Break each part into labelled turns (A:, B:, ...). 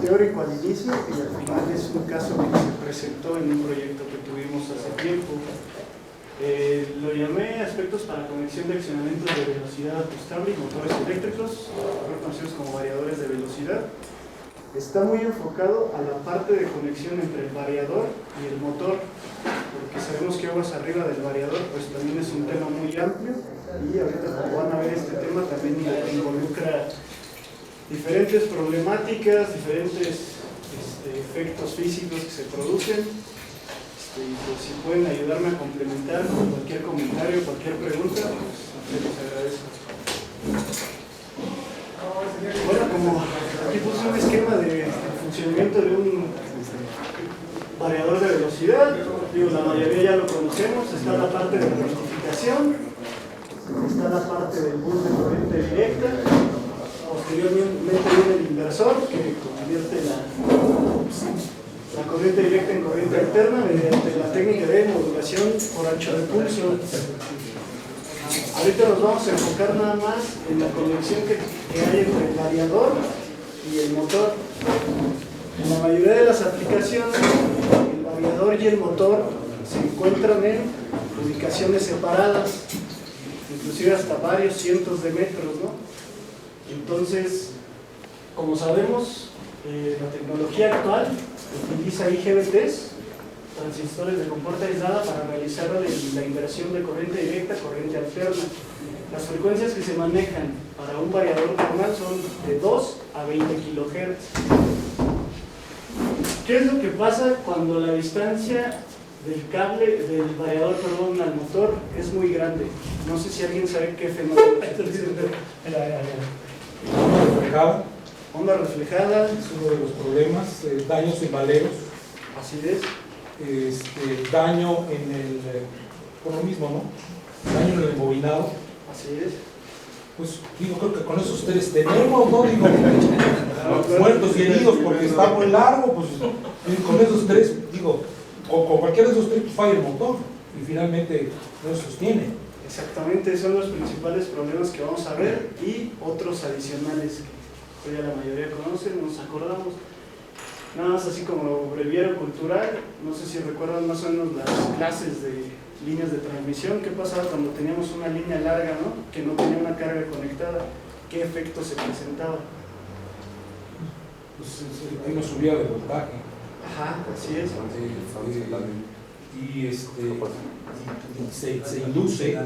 A: teórico al inicio y al final es un caso que se presentó en un proyecto que tuvimos hace tiempo. Lo llamé aspectos para conexión de accionamientos de velocidad ajustable y motores eléctricos, conocidos como variadores de velocidad. Está muy enfocado a la parte de conexión entre el variador y el motor, porque sabemos que aguas arriba del variador pues también es un tema muy amplio, y ahorita como van a ver este tema también involucra diferentes problemáticas, diferentes efectos físicos que se producen. Y pues si pueden ayudarme a complementar con cualquier comentario, cualquier pregunta, pues les agradezco. Bueno, como aquí puse un esquema de funcionamiento de un variador de velocidad, digo, la mayoría ya lo conocemos. Está la parte de rectificación, está la parte del bus de corriente directa, posteriormente viene el inversor que convierte la corriente directa en corriente alterna mediante la técnica de modulación por ancho de pulso. Ahorita nos vamos a enfocar nada más en la conexión que hay entre el variador y el motor. En la mayoría de las aplicaciones, el variador y el motor se encuentran en ubicaciones separadas, inclusive hasta varios cientos de metros, ¿no? Entonces, como sabemos, la tecnología actual utiliza IGBTs, transistores de compuerta aislada, para realizar la inversión de corriente directa a corriente alterna. Las frecuencias que se manejan para un variador normal son de 2 a 20 kHz. ¿Qué es lo que pasa cuando la distancia del cable, del variador, perdón, al motor es muy grande? No sé si alguien sabe qué fenómeno es. Onda reflejada
B: es uno de los problemas. Daños en valeros.
A: Así es.
B: Daño en el, por lo mismo, ¿no? Daño en el embobinado.
A: Así es.
B: Pues digo, creo que con esos tres tenemos, ¿no? Digo, muertos y heridos porque está muy largo, pues con esos tres, digo, con cualquiera de esos tres pues, falla el motor y finalmente no se sostiene.
A: Exactamente, son los principales problemas que vamos a ver y otros adicionales que ya la mayoría conocen, nos acordamos. Nada más así como breviario cultural, no sé si recuerdan más o menos las clases de líneas de transmisión. ¿Qué pasaba cuando teníamos una línea larga, ¿no? Que no tenía una carga conectada? ¿Qué efecto se presentaba?
B: Pues hay una subida de voltaje.
A: Ajá, así es.
B: Se induce,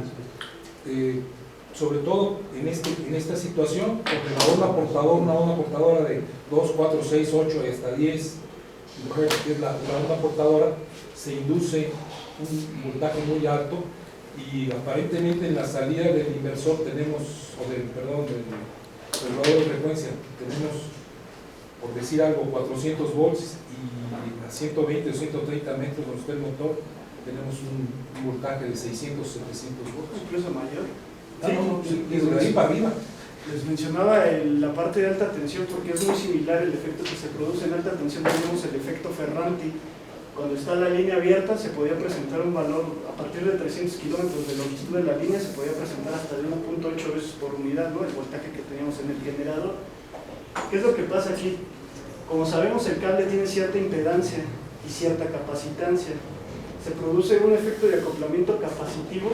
B: sobre todo en esta situación, porque una onda portadora de 2, 4, 6, 8 hasta 10 Hz, que es la onda portadora, se induce un voltaje muy alto y aparentemente en la salida del inversor tenemos, del regulador de frecuencia, tenemos, por decir algo, 400 volts y a 120 o 130 metros donde está el motor tenemos un voltaje de 600, 700 volts.
A: Incluso mayor.
B: Desde ahí para arriba.
A: Les mencionaba la parte de alta tensión porque es muy similar el efecto que se produce en alta tensión. Tenemos el efecto Ferranti. Cuando está la línea abierta se podía presentar un valor a partir de 300 kilómetros de longitud de la línea, se podía presentar hasta de 1.8 veces por unidad, ¿no? El voltaje que teníamos en el generador. ¿Qué es lo que pasa aquí? Como sabemos, el cable tiene cierta impedancia y cierta capacitancia. Se produce un efecto de acoplamiento capacitivo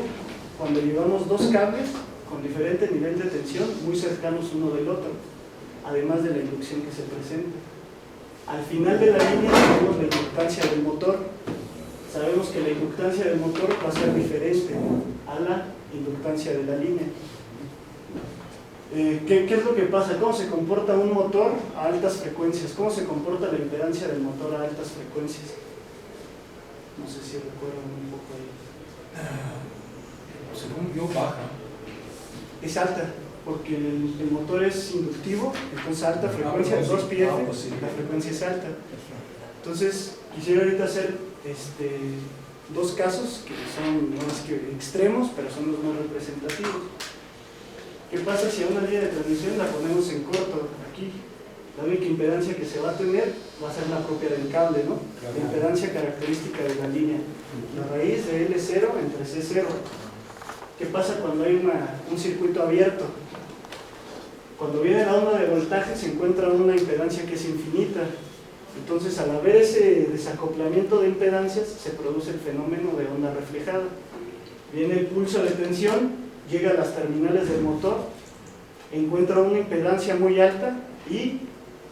A: cuando llevamos dos cables con diferente nivel de tensión muy cercanos uno del otro, además de la inducción que se presenta. Al final de la línea tenemos la inductancia del motor. Sabemos que la inductancia del motor va a ser diferente a la inductancia de la línea. ¿Qué es lo que pasa? ¿Cómo se comporta un motor a altas frecuencias? ¿Cómo se comporta la impedancia del motor a altas frecuencias? No sé si recuerdan un poco ahí.
B: Según yo, baja.
A: Es alta, porque el motor es inductivo, entonces alta frecuencia, 2πf, la frecuencia es alta. Entonces, quisiera ahorita hacer dos casos que son no es que extremos, pero son los más representativos. ¿Qué pasa si a una línea de transmisión la ponemos en corto? Aquí, la única impedancia que se va a tener va a ser la propia del cable, ¿no? La impedancia característica de la línea. La raíz de L0 entre C0. ¿Qué pasa cuando hay un circuito abierto? Cuando viene la onda de voltaje se encuentra una impedancia que es infinita. Entonces, al haber ese desacoplamiento de impedancias, se produce el fenómeno de onda reflejada. Viene el pulso de tensión, llega a las terminales del motor, encuentra una impedancia muy alta y,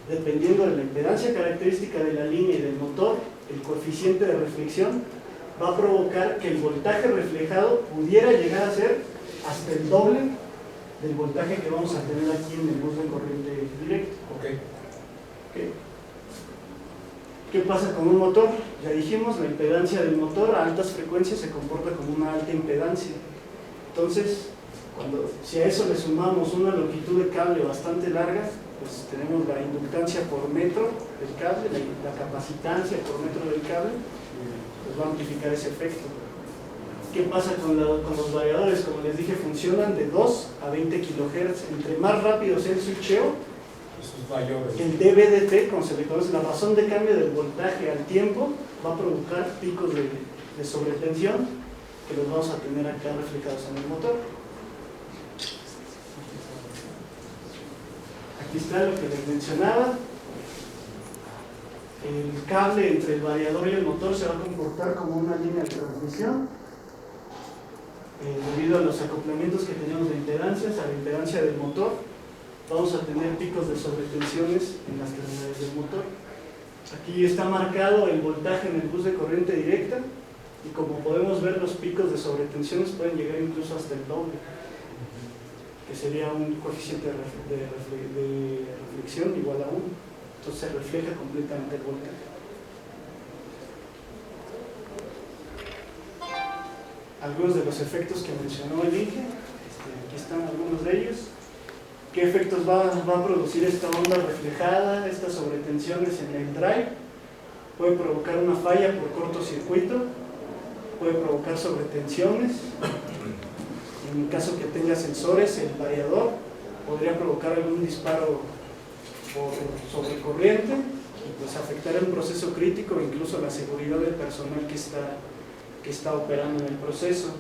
A: dependiendo de la impedancia característica de la línea y del motor, el coeficiente de reflexión va a provocar que el voltaje reflejado pudiera llegar a ser hasta el doble del voltaje que vamos a tener aquí en el bus de corriente directa.
B: Okay.
A: ¿Qué pasa con un motor? Ya dijimos, la impedancia del motor a altas frecuencias se comporta como una alta impedancia. Entonces, si a eso le sumamos una longitud de cable bastante larga, pues tenemos la inductancia por metro del cable, la capacitancia por metro del cable, pues va a amplificar ese efecto. ¿Qué pasa con los variadores? Como les dije, funcionan de 2 a 20 kHz. Entre más rápido sea el switcheo, el DVDT, como se le conoce, la razón de cambio del voltaje al tiempo, va a provocar picos de sobretensión que los vamos a tener acá reflejados en el motor. Aquí está lo que les mencionaba. El cable entre el variador y el motor se va a comportar como una línea de transmisión. Debido a los acoplamientos que tenemos de impedancias, a la impedancia del motor, vamos a tener picos de sobretensiones en las terminales del motor. Aquí está marcado el voltaje en el bus de corriente directa y como podemos ver, los picos de sobretensiones pueden llegar incluso hasta el doble, que sería un coeficiente de reflexión igual a 1. Entonces se refleja completamente el voltaje. Algunos de los efectos que mencionó el Inge, aquí están algunos de ellos. ¿Qué efectos va a producir esta onda reflejada, estas sobretensiones en el drive? Puede provocar una falla por cortocircuito, puede provocar sobretensiones. En caso que tenga sensores, el variador podría provocar algún disparo por sobrecorriente y pues afectar un proceso crítico, incluso la seguridad del personal que está operando en el proceso.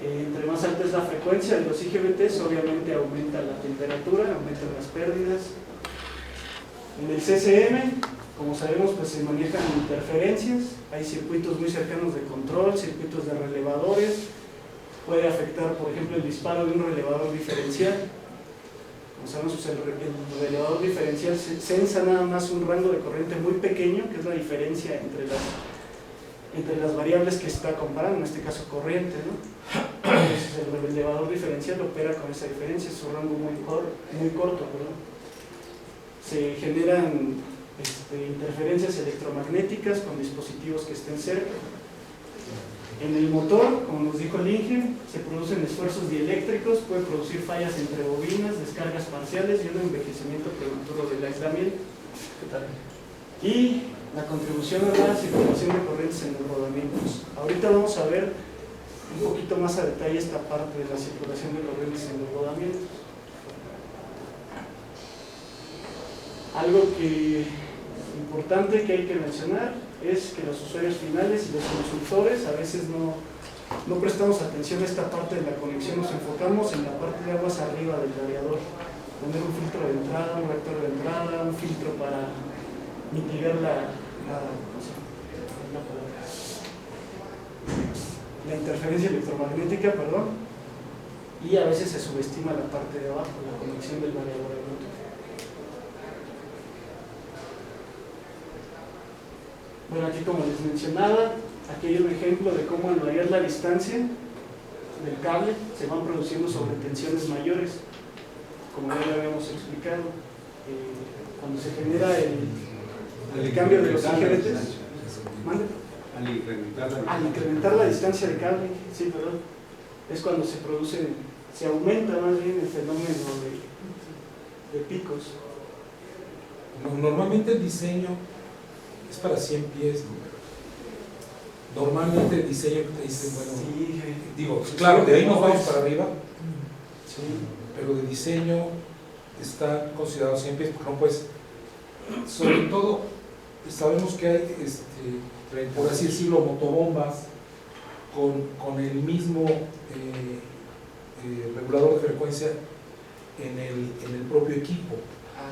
A: Entre más alta es la frecuencia de los IGBTs, obviamente aumenta la temperatura, aumentan las pérdidas. En el CCM, como sabemos, pues se manejan interferencias, hay circuitos muy cercanos de control, circuitos de relevadores, puede afectar, por ejemplo, el disparo de un relevador diferencial. Como sabemos, pues el relevador diferencial sensa nada más un rango de corriente muy pequeño, que es la diferencia entre las variables que está comparando, en este caso corriente, ¿no? Entonces el relevador diferencial opera con esa diferencia, es un rango muy corto, ¿verdad? Se generan interferencias electromagnéticas con dispositivos que estén cerca. En el motor, como nos dijo el Inge, se producen esfuerzos dieléctricos, puede producir fallas entre bobinas, descargas parciales y un envejecimiento prematuro del aislamiento. Y la contribución a la circulación de corrientes en los rodamientos. Ahorita vamos a ver un poquito más a detalle esta parte de la circulación de corrientes en los rodamientos. Algo importante que hay que mencionar es que los usuarios finales y los consultores a veces no prestamos atención a esta parte de la conexión, nos enfocamos en la parte de aguas arriba del variador, poner un filtro de entrada, un reactor de entrada, un filtro para mitigar la interferencia electromagnética, y a veces se subestima la parte de abajo, la conexión del variador de Bluetooth. Bueno, aquí como les mencionaba, aquí hay un ejemplo de cómo al variar la distancia del cable se van produciendo sobretensiones mayores, como ya lo habíamos explicado. Cuando se genera el cambio de los IGBTs, al incrementar la distancia de cable, sí, perdón, es cuando se aumenta más bien el fenómeno de picos.
B: Normalmente el diseño es para 100 pies. Normalmente el diseño te dice, bueno,
A: sí,
B: digo, claro, de ahí nos vamos para arriba,
A: sí,
B: pero de diseño está considerado 100 pies, porque no puedes, sobre todo, sabemos que hay, por así decirlo, motobombas con el mismo regulador de frecuencia en el propio equipo,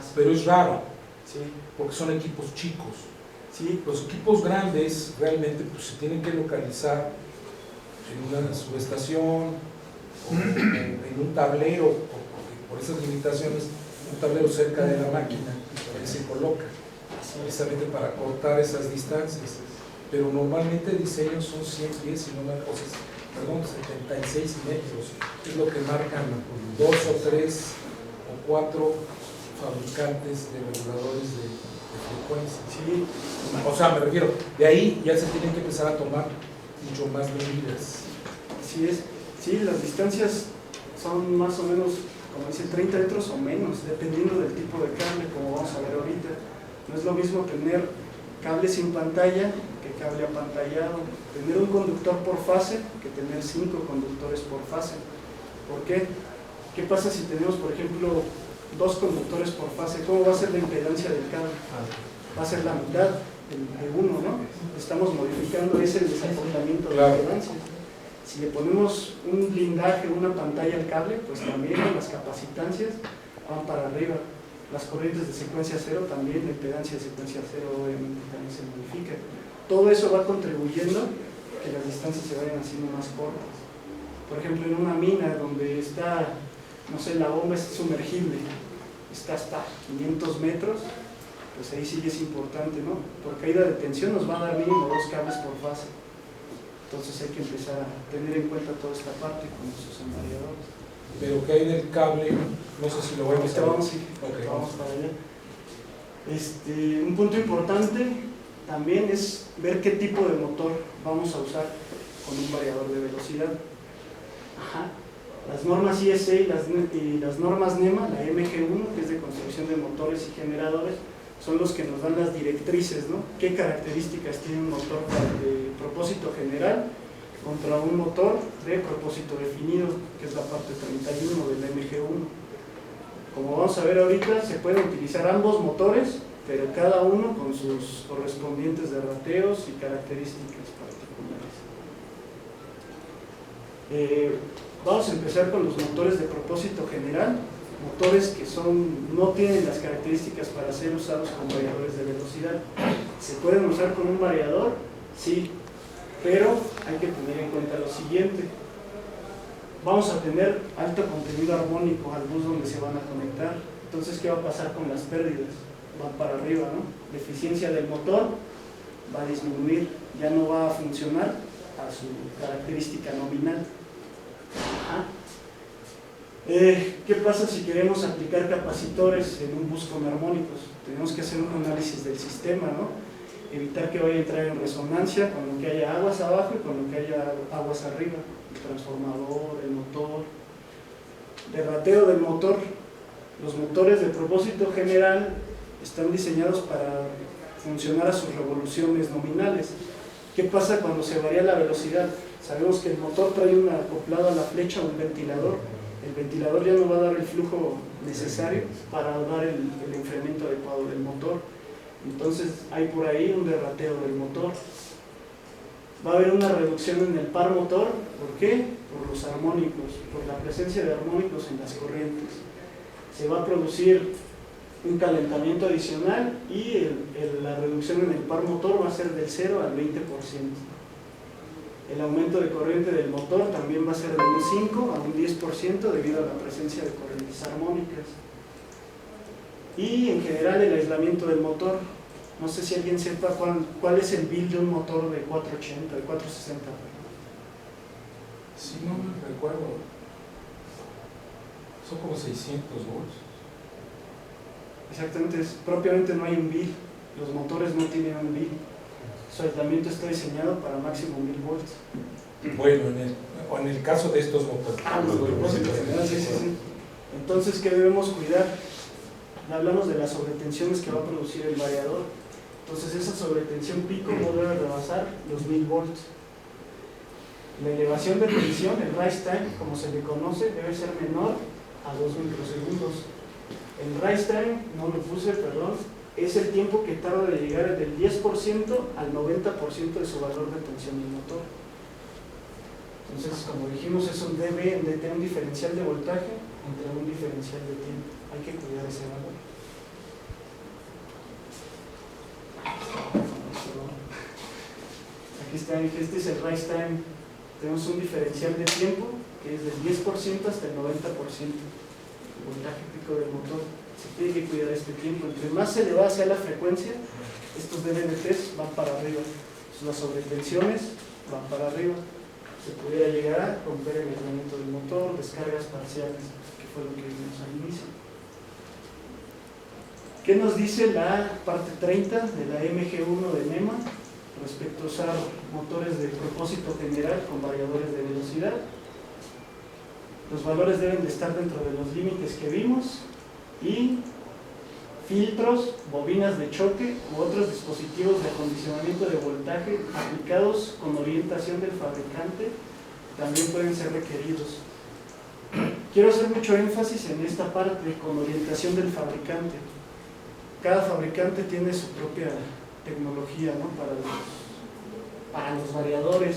A: Sí.
B: pero es raro,
A: Sí.
B: porque son equipos chicos.
A: Sí.
B: Los equipos grandes realmente pues, se tienen que localizar en una subestación o en un tablero, por esas limitaciones, un tablero cerca de la máquina, ahí se coloca, precisamente para cortar esas distancias. Pero normalmente el diseño son 100 pies, si no me, o sea, perdón, 76 metros, es lo que marcan 2 o 3 o 4 fabricantes de reguladores de frecuencia.
A: Sí.
B: O sea, me refiero, de ahí ya se tienen que empezar a tomar mucho más medidas.
A: Así es. Sí, las distancias son más o menos, como dice, 30 metros o menos, dependiendo del tipo de cable, como vamos a ver ahorita. No es lo mismo tener cable sin pantalla que cable apantallado, tener un conductor por fase que tener 5 conductores por fase. ¿Por qué? ¿Qué pasa si tenemos, por ejemplo, 2 conductores por fase? ¿Cómo va a ser la impedancia del cable? Va a ser la mitad de uno, ¿no? Estamos modificando ese desacoplamiento de
B: Claro.
A: impedancia. Si le ponemos un blindaje, una pantalla al cable, pues también las capacitancias van para arriba. Las corrientes de secuencia cero también, la impedancia de secuencia cero obviamente también se modifica. Todo eso va contribuyendo a que las distancias se vayan haciendo más cortas. Por ejemplo, en una mina donde está, no sé, la bomba es sumergible, está hasta 500 metros, pues ahí sí es importante, ¿no? Por caída de tensión nos va a dar mínimo 2 cables por fase. Entonces hay que empezar a tener en cuenta toda esta parte con nuestros variadores.
B: Pero que hay del cable, no sé si lo voy a
A: Ahorita vamos,
B: Okay.
A: vamos para allá. Un punto importante también es ver qué tipo de motor vamos a usar con un variador de velocidad. Ajá. Las normas ISA y las normas NEMA, la MG1, que es de construcción de motores y generadores, son los que nos dan las directrices, ¿no? ¿Qué características tiene un motor de propósito general contra un motor de propósito definido, que es la parte 31 del MG1? Como vamos a ver ahorita, se pueden utilizar ambos motores, pero cada uno con sus correspondientes derrateos y características particulares. Vamos a empezar con los motores de propósito general, motores que no tienen las características para ser usados con variadores de velocidad. ¿Se pueden usar con un variador? Sí, pero hay que tener en cuenta lo siguiente. Vamos a tener alto contenido armónico al bus donde se van a conectar. Entonces, ¿qué va a pasar con las pérdidas? Van para arriba, ¿no? La eficiencia del motor va a disminuir, ya no va a funcionar a su característica nominal. Ajá. ¿Qué pasa si queremos aplicar capacitores en un bus con armónicos? Tenemos que hacer un análisis del sistema, ¿no? Evitar que vaya a entrar en resonancia con lo que haya aguas abajo y con lo que haya aguas arriba, el transformador, el motor. Derrateo del motor. Los motores de propósito general están diseñados para funcionar a sus revoluciones nominales. ¿Qué pasa cuando se varía la velocidad? Sabemos que el motor trae una acoplado a la flecha un ventilador. El ventilador ya no va a dar el flujo necesario para dar el enfriamiento adecuado del motor. Entonces hay por ahí un derrateo del motor. Va a haber una reducción en el par motor. ¿Por qué? Por los armónicos, por la presencia de armónicos en las corrientes. Se va a producir un calentamiento adicional y la reducción en el par motor va a ser del 0 al 20%. El aumento de corriente del motor también va a ser de un 5 a un 10% debido a la presencia de corrientes armónicas. Y en general el aislamiento del motor. No sé si alguien sepa cuál es el build de un motor de 480, de 460.
B: Sí, no me recuerdo. Son como 600 volts.
A: Exactamente, propiamente no hay un build. Los motores no tienen un build. Su aislamiento está diseñado para máximo 1000 volts.
B: Bueno, en el caso de estos motores.
A: Los propósitos generales, sí. Entonces, ¿qué debemos cuidar? Hablamos de las sobretensiones que va a producir el variador. Entonces, esa sobretensión pico no debe rebasar los 1000 volts. La elevación de tensión, el rise time, como se le conoce, debe ser menor a 2 microsegundos. El rise time, no lo puse, perdón, es el tiempo que tarda de llegar del 10% al 90% de su valor de tensión del motor. Entonces, como dijimos, es un DB, un diferencial de voltaje, entre un diferencial de tiempo. Hay que cuidar ese valor. Aquí está, este es el rise time. Tenemos un diferencial de tiempo que es del 10% hasta el 90%. El voltaje pico del motor. Se tiene que cuidar este tiempo. Entre más elevada sea la frecuencia, estos DVDTs van para arriba. Las sobretensiones van para arriba. Se pudiera llegar a romper el aislamiento del motor, descargas parciales, que fue lo que vimos al inicio. ¿Qué nos dice la parte 30 de la MG1 de NEMA respecto a usar motores de propósito general con variadores de velocidad? Los valores deben de estar dentro de los límites que vimos y filtros, bobinas de choque u otros dispositivos de acondicionamiento de voltaje aplicados con orientación del fabricante también pueden ser requeridos. Quiero hacer mucho énfasis en esta parte, con orientación del fabricante. Cada fabricante tiene su propia tecnología, ¿no? Para los variadores,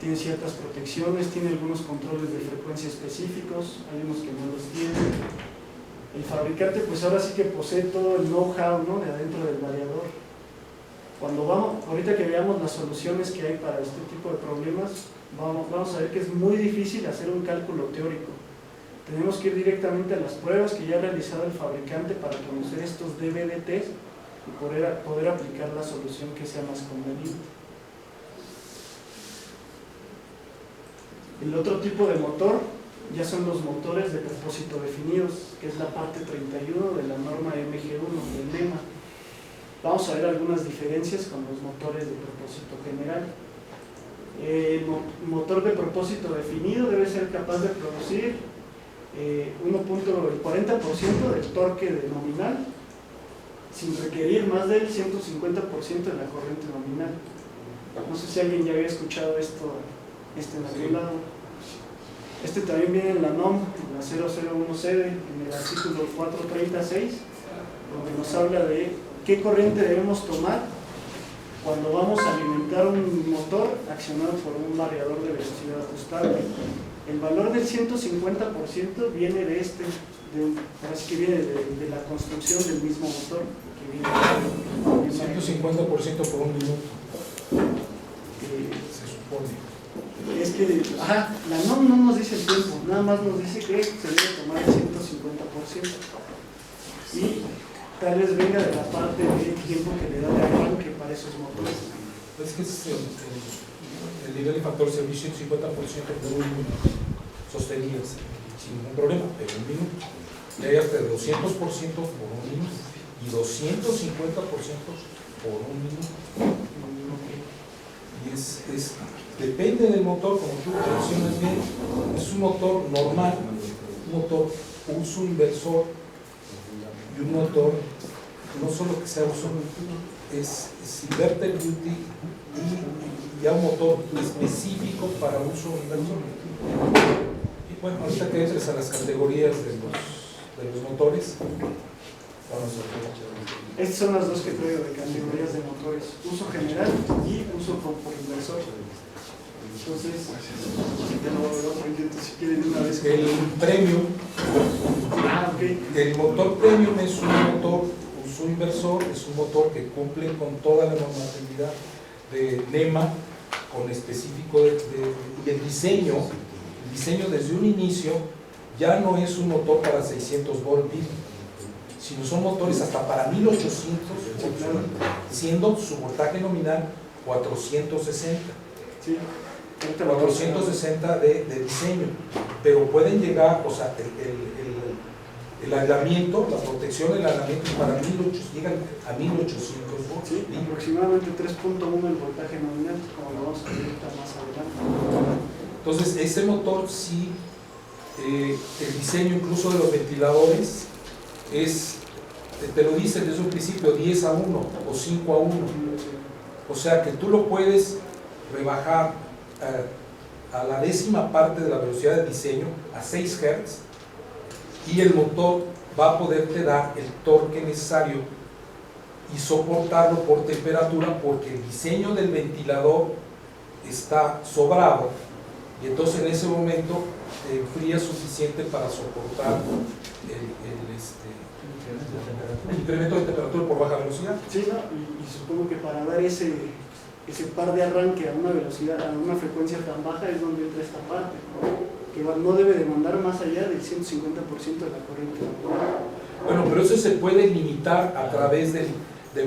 A: tiene ciertas protecciones, tiene algunos controles de frecuencia específicos, hay unos que no los tienen. El fabricante pues ahora sí que posee todo el know-how, ¿no?, de adentro del variador. Ahorita que veamos las soluciones que hay para este tipo de problemas, vamos a ver que es muy difícil hacer un cálculo teórico. Tenemos que ir directamente a las pruebas que ya ha realizado el fabricante para conocer estos DVDTs y poder aplicar la solución que sea más conveniente. El otro tipo de motor ya son los motores de propósito definidos, que es la parte 31 de la norma MG1 del NEMA. Vamos a ver algunas diferencias con los motores de propósito general. El motor de propósito definido debe ser capaz de producir el 40% del torque nominal sin requerir más del 150% de la corriente nominal. No sé si alguien ya había escuchado esto en algún lado. Este también viene en la NOM, en la 001C, en el artículo 436, donde nos habla de qué corriente debemos tomar cuando vamos a alimentar un motor accionado por un variador de velocidad ajustable. El valor del 150% viene de parece que viene de la construcción del mismo motor. Que viene
B: 150% por un minuto, se supone.
A: Es que, la NOM no nos dice el tiempo, nada más nos dice que se debe tomar el 150%. Y tal vez venga de la parte del tiempo que le da de arranque para esos motores.
B: Es que es el nivel de factor de servicio 50% por un minuto, sostenidas, sin ningún problema, pero un minuto. Y hay hasta el 200% por un minuto y 250% por un minuto. Y depende del motor, como tú mencionas bien, es un motor normal, un motor uso inversor y un motor no solo que sea uso, es inverter duty y ya un motor específico para uso inversor. Y bueno, ahorita que entres a las categorías de los motores, vamos a ver.
A: Estas son las dos que traigo de categorías de motores: uso general y uso por inversor. Entonces, si quieren una vez.
B: El premium, el motor premium es un motor uso inversor, es un motor que cumple con toda la normatividad de NEMA, con específico y el diseño desde un inicio ya no es un motor para 600 volt, sino son motores hasta para 1800, siendo su voltaje nominal 460.
A: Sí.
B: 460 de diseño, pero pueden llegar, o sea, el aislamiento, la protección del aislamiento para 1800, llegan a 1800 volts.
A: Sí, aproximadamente 3.1 el voltaje nominal, como lo vamos a ver más adelante.
B: Entonces, ese motor sí, el diseño incluso de los ventiladores te lo dicen desde un principio, 10 a 1 o 5 a 1. O sea que tú lo puedes rebajar a la 10ª parte de la velocidad de diseño, a 6 Hz, y el motor va a poderte dar el torque necesario y soportarlo por temperatura, porque el diseño del ventilador está sobrado, y entonces en ese momento fría suficiente para soportar el incremento de temperatura por baja velocidad.
A: Sí, ¿no? Y supongo que para dar ese par de arranque a una velocidad, a una frecuencia tan baja es donde entra esta parte, ¿no? Que no debe demandar más allá del 150% de la corriente.
B: Bueno, pero eso se puede limitar a través del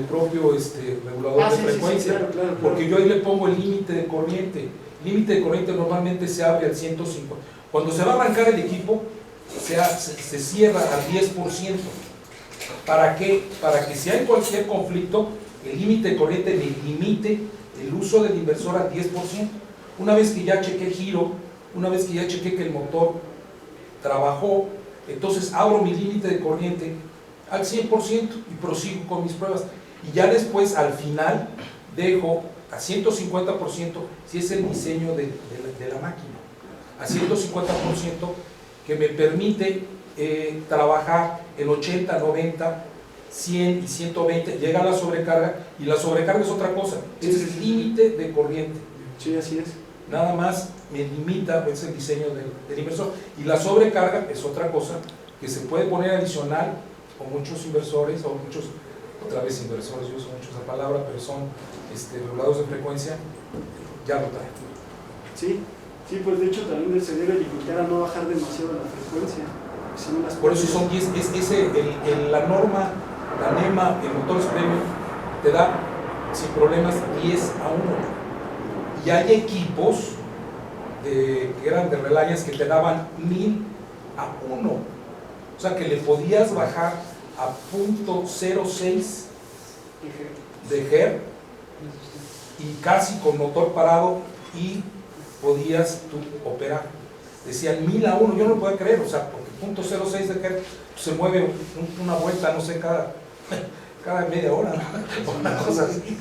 B: propio regulador de frecuencia,
A: sí, claro.
B: porque yo ahí le pongo el límite de corriente. El límite de corriente normalmente se abre al 150. Cuando se va a arrancar el equipo, se cierra al 10%. ¿Para qué? Para que si hay cualquier conflicto, el límite de corriente me limite el uso del inversor al 10%. Una vez que ya chequé el giro, una vez que ya chequé que el motor trabajó, entonces abro mi límite de corriente al 100% y prosigo con mis pruebas. Y ya después, al final, dejo a 150% si es el diseño de la máquina, a 150% que me permite trabajar en 80, 90, 100 y 120, llega la sobrecarga, y la sobrecarga es otra cosa, es límite de corriente.
A: Sí, así es.
B: Nada más me limita, es el diseño del inversor, y la sobrecarga es otra cosa que se puede poner adicional, o muchos inversores, o muchos, otra vez inversores, yo uso mucho esa palabra, pero son regulados de frecuencia, ya lo traen.
A: Sí, pues de hecho también se debe limitar a no bajar demasiado la frecuencia. Si no las
B: Por eso son 10, la norma, la NEMA, en motores premium, te da sin problemas 10 a 1. Y hay equipos que eran de Reliance que te daban 1000 a 1. O sea que le podías bajar a 0.06 de Hz y casi con motor parado y podías tú operar. Decían 1000 a 1, yo no lo podía creer, o sea, porque 0.06 de Hz se mueve una vuelta, no sé, cada media hora, ¿no? Una cosa así.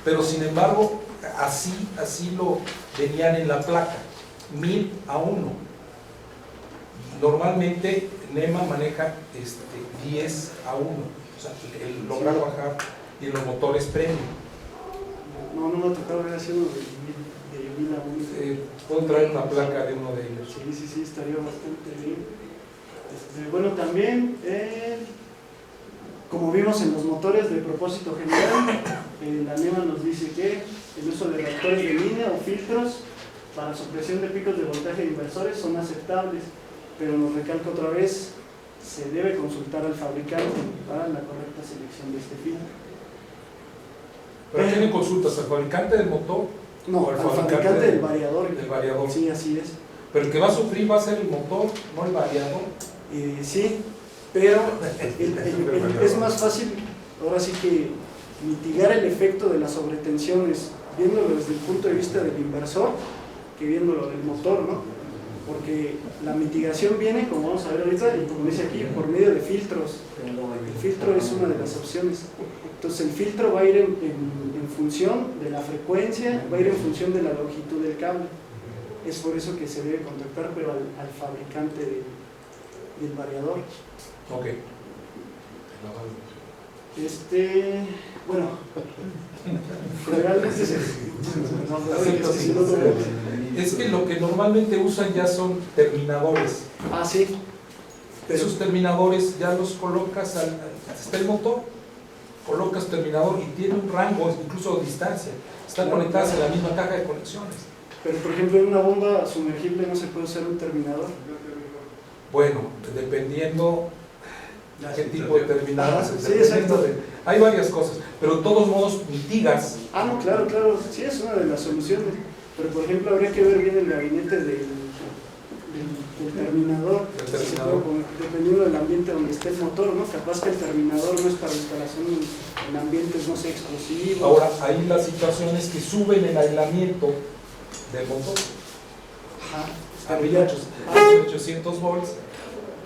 B: Pero sin embargo, así lo venían en la placa, 1000 a 1. Normalmente NEMA maneja 10 a 1, o sea, el lograr bajar y los motores premium.
A: No me ha tocado ver así uno de 1000 a 1.
B: Puedo traer una placa de uno de ellos.
A: Sí, estaría bastante bien. Bueno, también, como vimos en los motores de propósito general, la NEMA nos dice que el uso de reactores de línea o filtros para supresión de picos de voltaje de inversores son aceptables, pero nos recalca otra vez, se debe consultar al fabricante para la correcta selección de este filtro.
B: ¿Pero a quién le consultas? ¿Al fabricante del motor?
A: No, al fabricante del variador.
B: Del variador.
A: Sí, así es.
B: Pero el que va a sufrir va a ser el motor, no el variador.
A: Sí, pero es más fácil, ahora sí que mitigar el efecto de las sobretensiones viéndolo desde el punto de vista del inversor que viéndolo del motor, ¿no? Porque la mitigación viene, como vamos a ver ahorita, y como dice aquí, por medio de filtros. El filtro es una de las opciones. Entonces el filtro va a ir en función de la frecuencia, va a ir en función de la longitud del cable. Es por eso que se debe contactar, pero al fabricante del variador.
B: Ok.
A: Bueno, generalmente
B: es que lo que normalmente usan ya son terminadores.
A: Ah, sí.
B: Esos terminadores ya los colocas hasta el motor, colocas terminador y tiene un rango, incluso distancia. Están conectadas en la misma caja de conexiones.
A: Pero por ejemplo en una bomba sumergible no se puede usar un terminador.
B: Bueno, dependiendo qué tipo de terminador.
A: Sí, exacto.
B: Hay varias cosas, pero de todos modos mitigas.
A: Ah, no, claro, sí es una de las soluciones. Pero por ejemplo habría que ver bien el gabinete del terminador. Dependiendo del ambiente donde esté el motor, ¿no? Capaz que el terminador no es para instalación en ambientes, no sé, explosivos.
B: Ahora, ahí la situación es que suben el aislamiento del motor.
A: Ajá.
B: A 800 volts.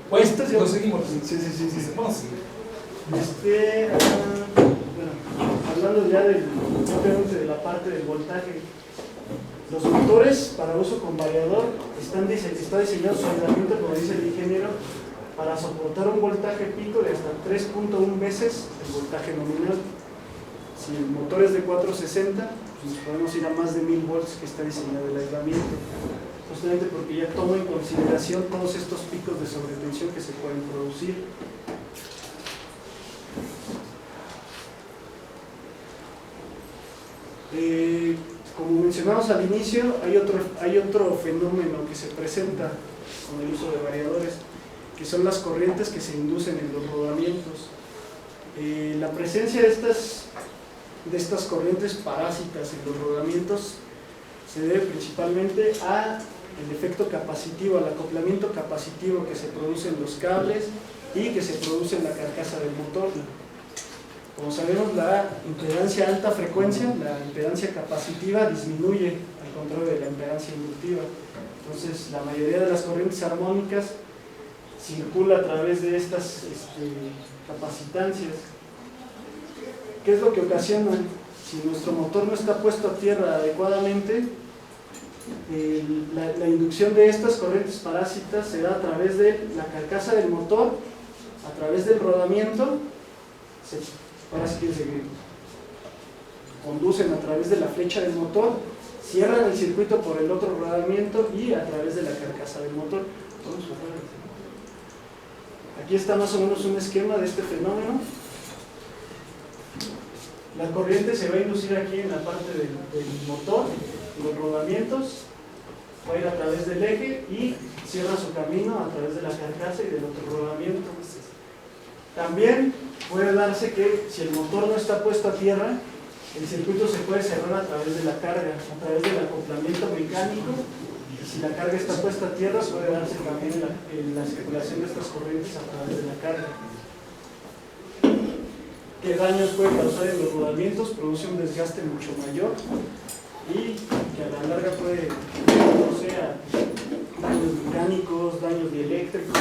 B: Pues, lo seguimos.
A: Sí.
B: Vamos a seguir.
A: Bueno, hablando ya propiamente de la parte del voltaje, los motores para uso con variador está diseñado su aislamiento, como dice el ingeniero, para soportar un voltaje pico de hasta 3.1 veces el voltaje nominal. Si el motor es de 460, pues nos podemos ir a más de 1000 volts que está diseñado el aislamiento. justamente porque ya toma en consideración todos estos picos de sobretensión que se pueden producir. Como mencionamos al inicio, hay otro fenómeno que se presenta con el uso de variadores, que son las corrientes que se inducen en los rodamientos. La presencia de estas corrientes parásitas en los rodamientos se debe principalmente al efecto capacitivo, al acoplamiento capacitivo que se produce en los cables y que se produce en la carcasa del motor. Como sabemos, la impedancia a alta frecuencia, la impedancia capacitiva, disminuye al contrario de la impedancia inductiva. Entonces, la mayoría de las corrientes armónicas circula a través de estas capacitancias. ¿Qué es lo que ocasiona? Si nuestro motor no está puesto a tierra adecuadamente, la inducción de estas corrientes parásitas se da a través de la carcasa del motor, a través del rodamiento, conducen a través de la flecha del motor, cierran el circuito por el otro rodamiento y a través de la carcasa del motor. Aquí está más o menos un esquema de este fenómeno. La corriente se va a inducir aquí en la parte del motor, los rodamientos, va a ir a través del eje y cierra su camino a través de la carcasa y del otro rodamiento. También puede darse que si el motor no está puesto a tierra, el circuito se puede cerrar a través de la carga, a través del acoplamiento mecánico, y si la carga está puesta a tierra puede darse también la circulación de estas corrientes a través de la carga. ¿Qué daños puede causar en los rodamientos? Produce un desgaste mucho mayor y que a la larga puede, o sea, daños mecánicos, daños dieléctricos.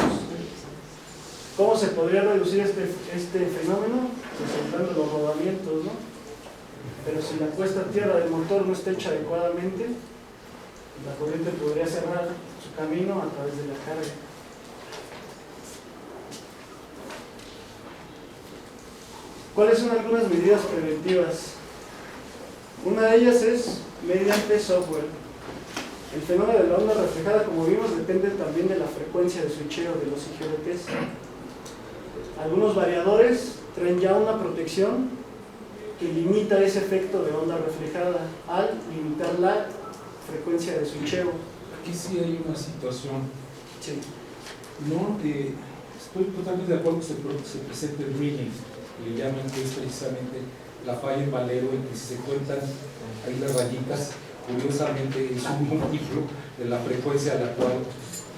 A: ¿Cómo se podría reducir este fenómeno? Presentando los rodamientos, ¿no? Pero si la puesta a tierra del motor no está hecha adecuadamente, la corriente podría cerrar su camino a través de la carga. ¿Cuáles son algunas medidas preventivas? Una de ellas es mediante software. El fenómeno de la onda reflejada, como vimos, depende también de la frecuencia de switcheo de los IGBTs. Algunos variadores traen ya una protección que limita ese efecto de onda reflejada al limitar la frecuencia de switcheo.
B: Aquí sí hay una situación.
A: Sí.
B: No, estoy totalmente de acuerdo que se presente el reading, le llaman, que es precisamente la falla en valero, en que si se cuentan ahí las rayitas, curiosamente es un múltiplo de la frecuencia a la cual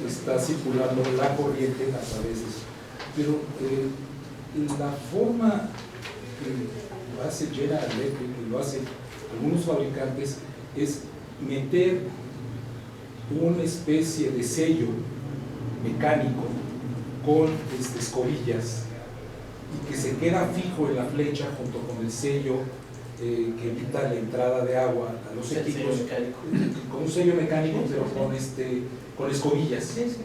B: está circulando la corriente a través de eso. Pero la forma que lo hace General Electric, que lo hacen algunos fabricantes, es meter una especie de sello mecánico con escobillas y que se queda fijo en la flecha junto con el sello que evita la entrada de agua a los equipos, con un sello mecánico, pero con escobillas.
C: Sí,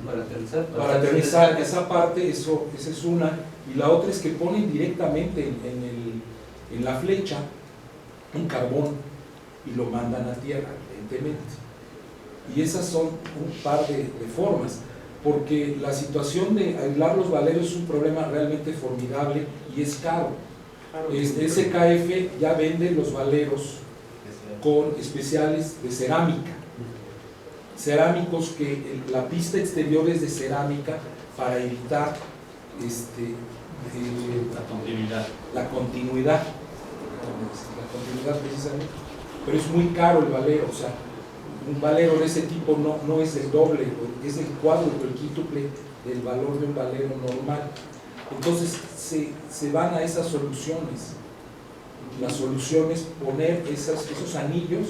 B: Para aterrizar esa parte, esa es una. Y la otra es que ponen directamente en la flecha un carbón y lo mandan a tierra, evidentemente. Y esas son un par de formas, porque la situación de aislar los valeros es un problema realmente formidable y es caro. SKF ya vende los valeros con especiales de cerámica, cerámicos que la pista exterior es de cerámica para evitar la continuidad precisamente, pero es muy caro el valero. O sea, un valero de ese tipo no es el doble, es el cuádruple, el quíntuple del valor de un valero normal. Entonces se van a esas soluciones. La solución es poner esos anillos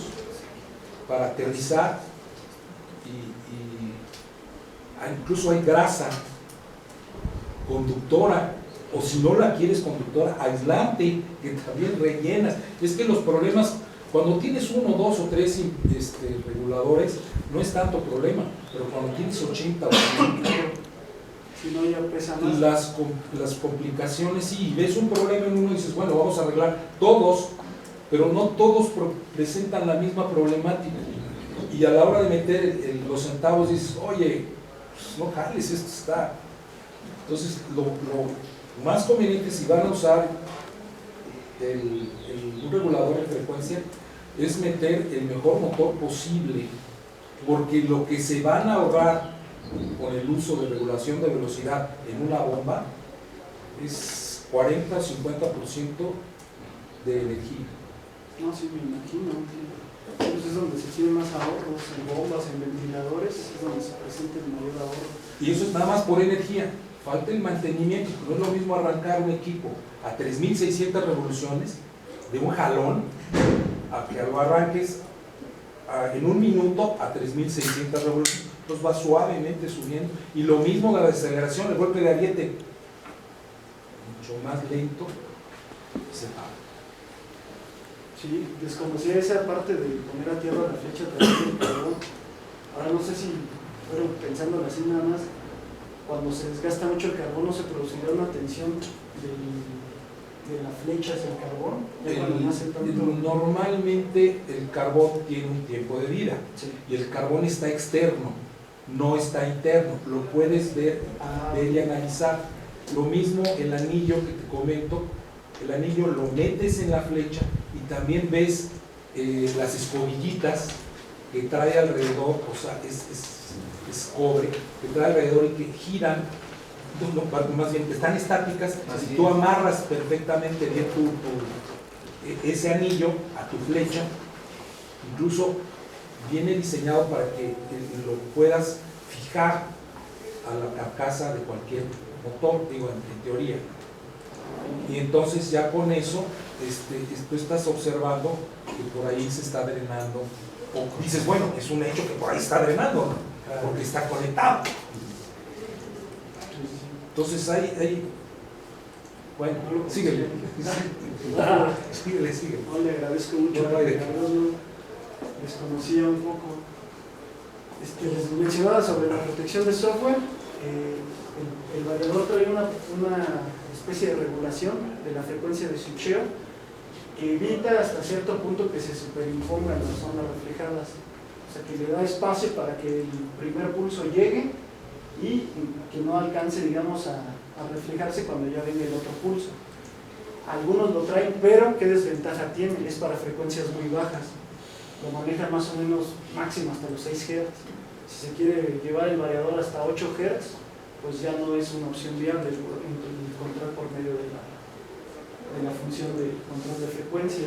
B: para aterrizar y incluso hay grasa conductora, o si no la quieres conductora, aislante, que también rellenas. Es que los problemas, cuando tienes 1, 2 o 3 reguladores, no es tanto problema, pero cuando tienes 80 o 90,
A: si no ya pesa más.
B: Las complicaciones, sí, ves un problema en uno y dices, bueno, vamos a arreglar todos, pero no todos presentan la misma problemática. Y a la hora de meter los centavos dices, oye, pues no jales, esto está. Entonces, lo más conveniente si van a usar un regulador de frecuencia es meter el mejor motor posible, porque lo que se van a ahorrar con el uso de regulación de velocidad en una bomba es 40 o 50% de energía.
A: No, sí, me imagino. Pues es donde se tienen más ahorros, en bombas, en ventiladores, es donde se presenta el mayor ahorro.
B: Y eso es nada más por energía. Falta el mantenimiento. No es lo mismo arrancar un equipo a 3600 revoluciones de un jalón a que lo arranques en un minuto a 3600 revoluciones. Entonces va suavemente subiendo. Y lo mismo la desaceleración, el golpe de ariete, mucho más lento se va.
A: Sí, desconocía esa parte de poner a tierra la flecha a través del carbón. Ahora no sé si, pero pensándolo así nada más, cuando se desgasta mucho el carbón no se producirá una tensión de la flecha hacia el carbón. No hace tanto...
B: Normalmente el carbón tiene un tiempo de vida,
A: sí.
B: Y el carbón está externo, no está interno, lo puedes ver y analizar. Lo mismo el anillo que te comento, el anillo lo metes en la flecha y también ves las escobillitas que trae alrededor, o sea, es cobre, que trae alrededor y que giran, más bien están estáticas. Si tú amarras perfectamente bien ese anillo a tu flecha, incluso viene diseñado para que lo puedas fijar a la carcasa de cualquier motor, digo, en teoría. Y entonces ya con eso tú estás observando que por ahí se está drenando, o dices, bueno, es un hecho que por ahí está drenando, ¿no? Porque está conectado. Entonces bueno, síguele. Síguele.
A: No, le agradezco mucho.
B: No hay de qué.
A: Desconocía un poco. Les mencionaba sobre la protección de software. El variador trae una especie de regulación de la frecuencia de switcheo que evita hasta cierto punto que se superimpongan las ondas reflejadas. O sea, que le da espacio para que el primer pulso llegue y que no alcance, digamos, a reflejarse cuando ya venga el otro pulso. Algunos lo traen, pero ¿qué desventaja tiene? Es para frecuencias muy bajas. Lo manejan más o menos máximo hasta los 6 Hz. Si se quiere llevar el variador hasta 8 Hz, pues ya no es una opción viable encontrar por medio de la función de control de frecuencia.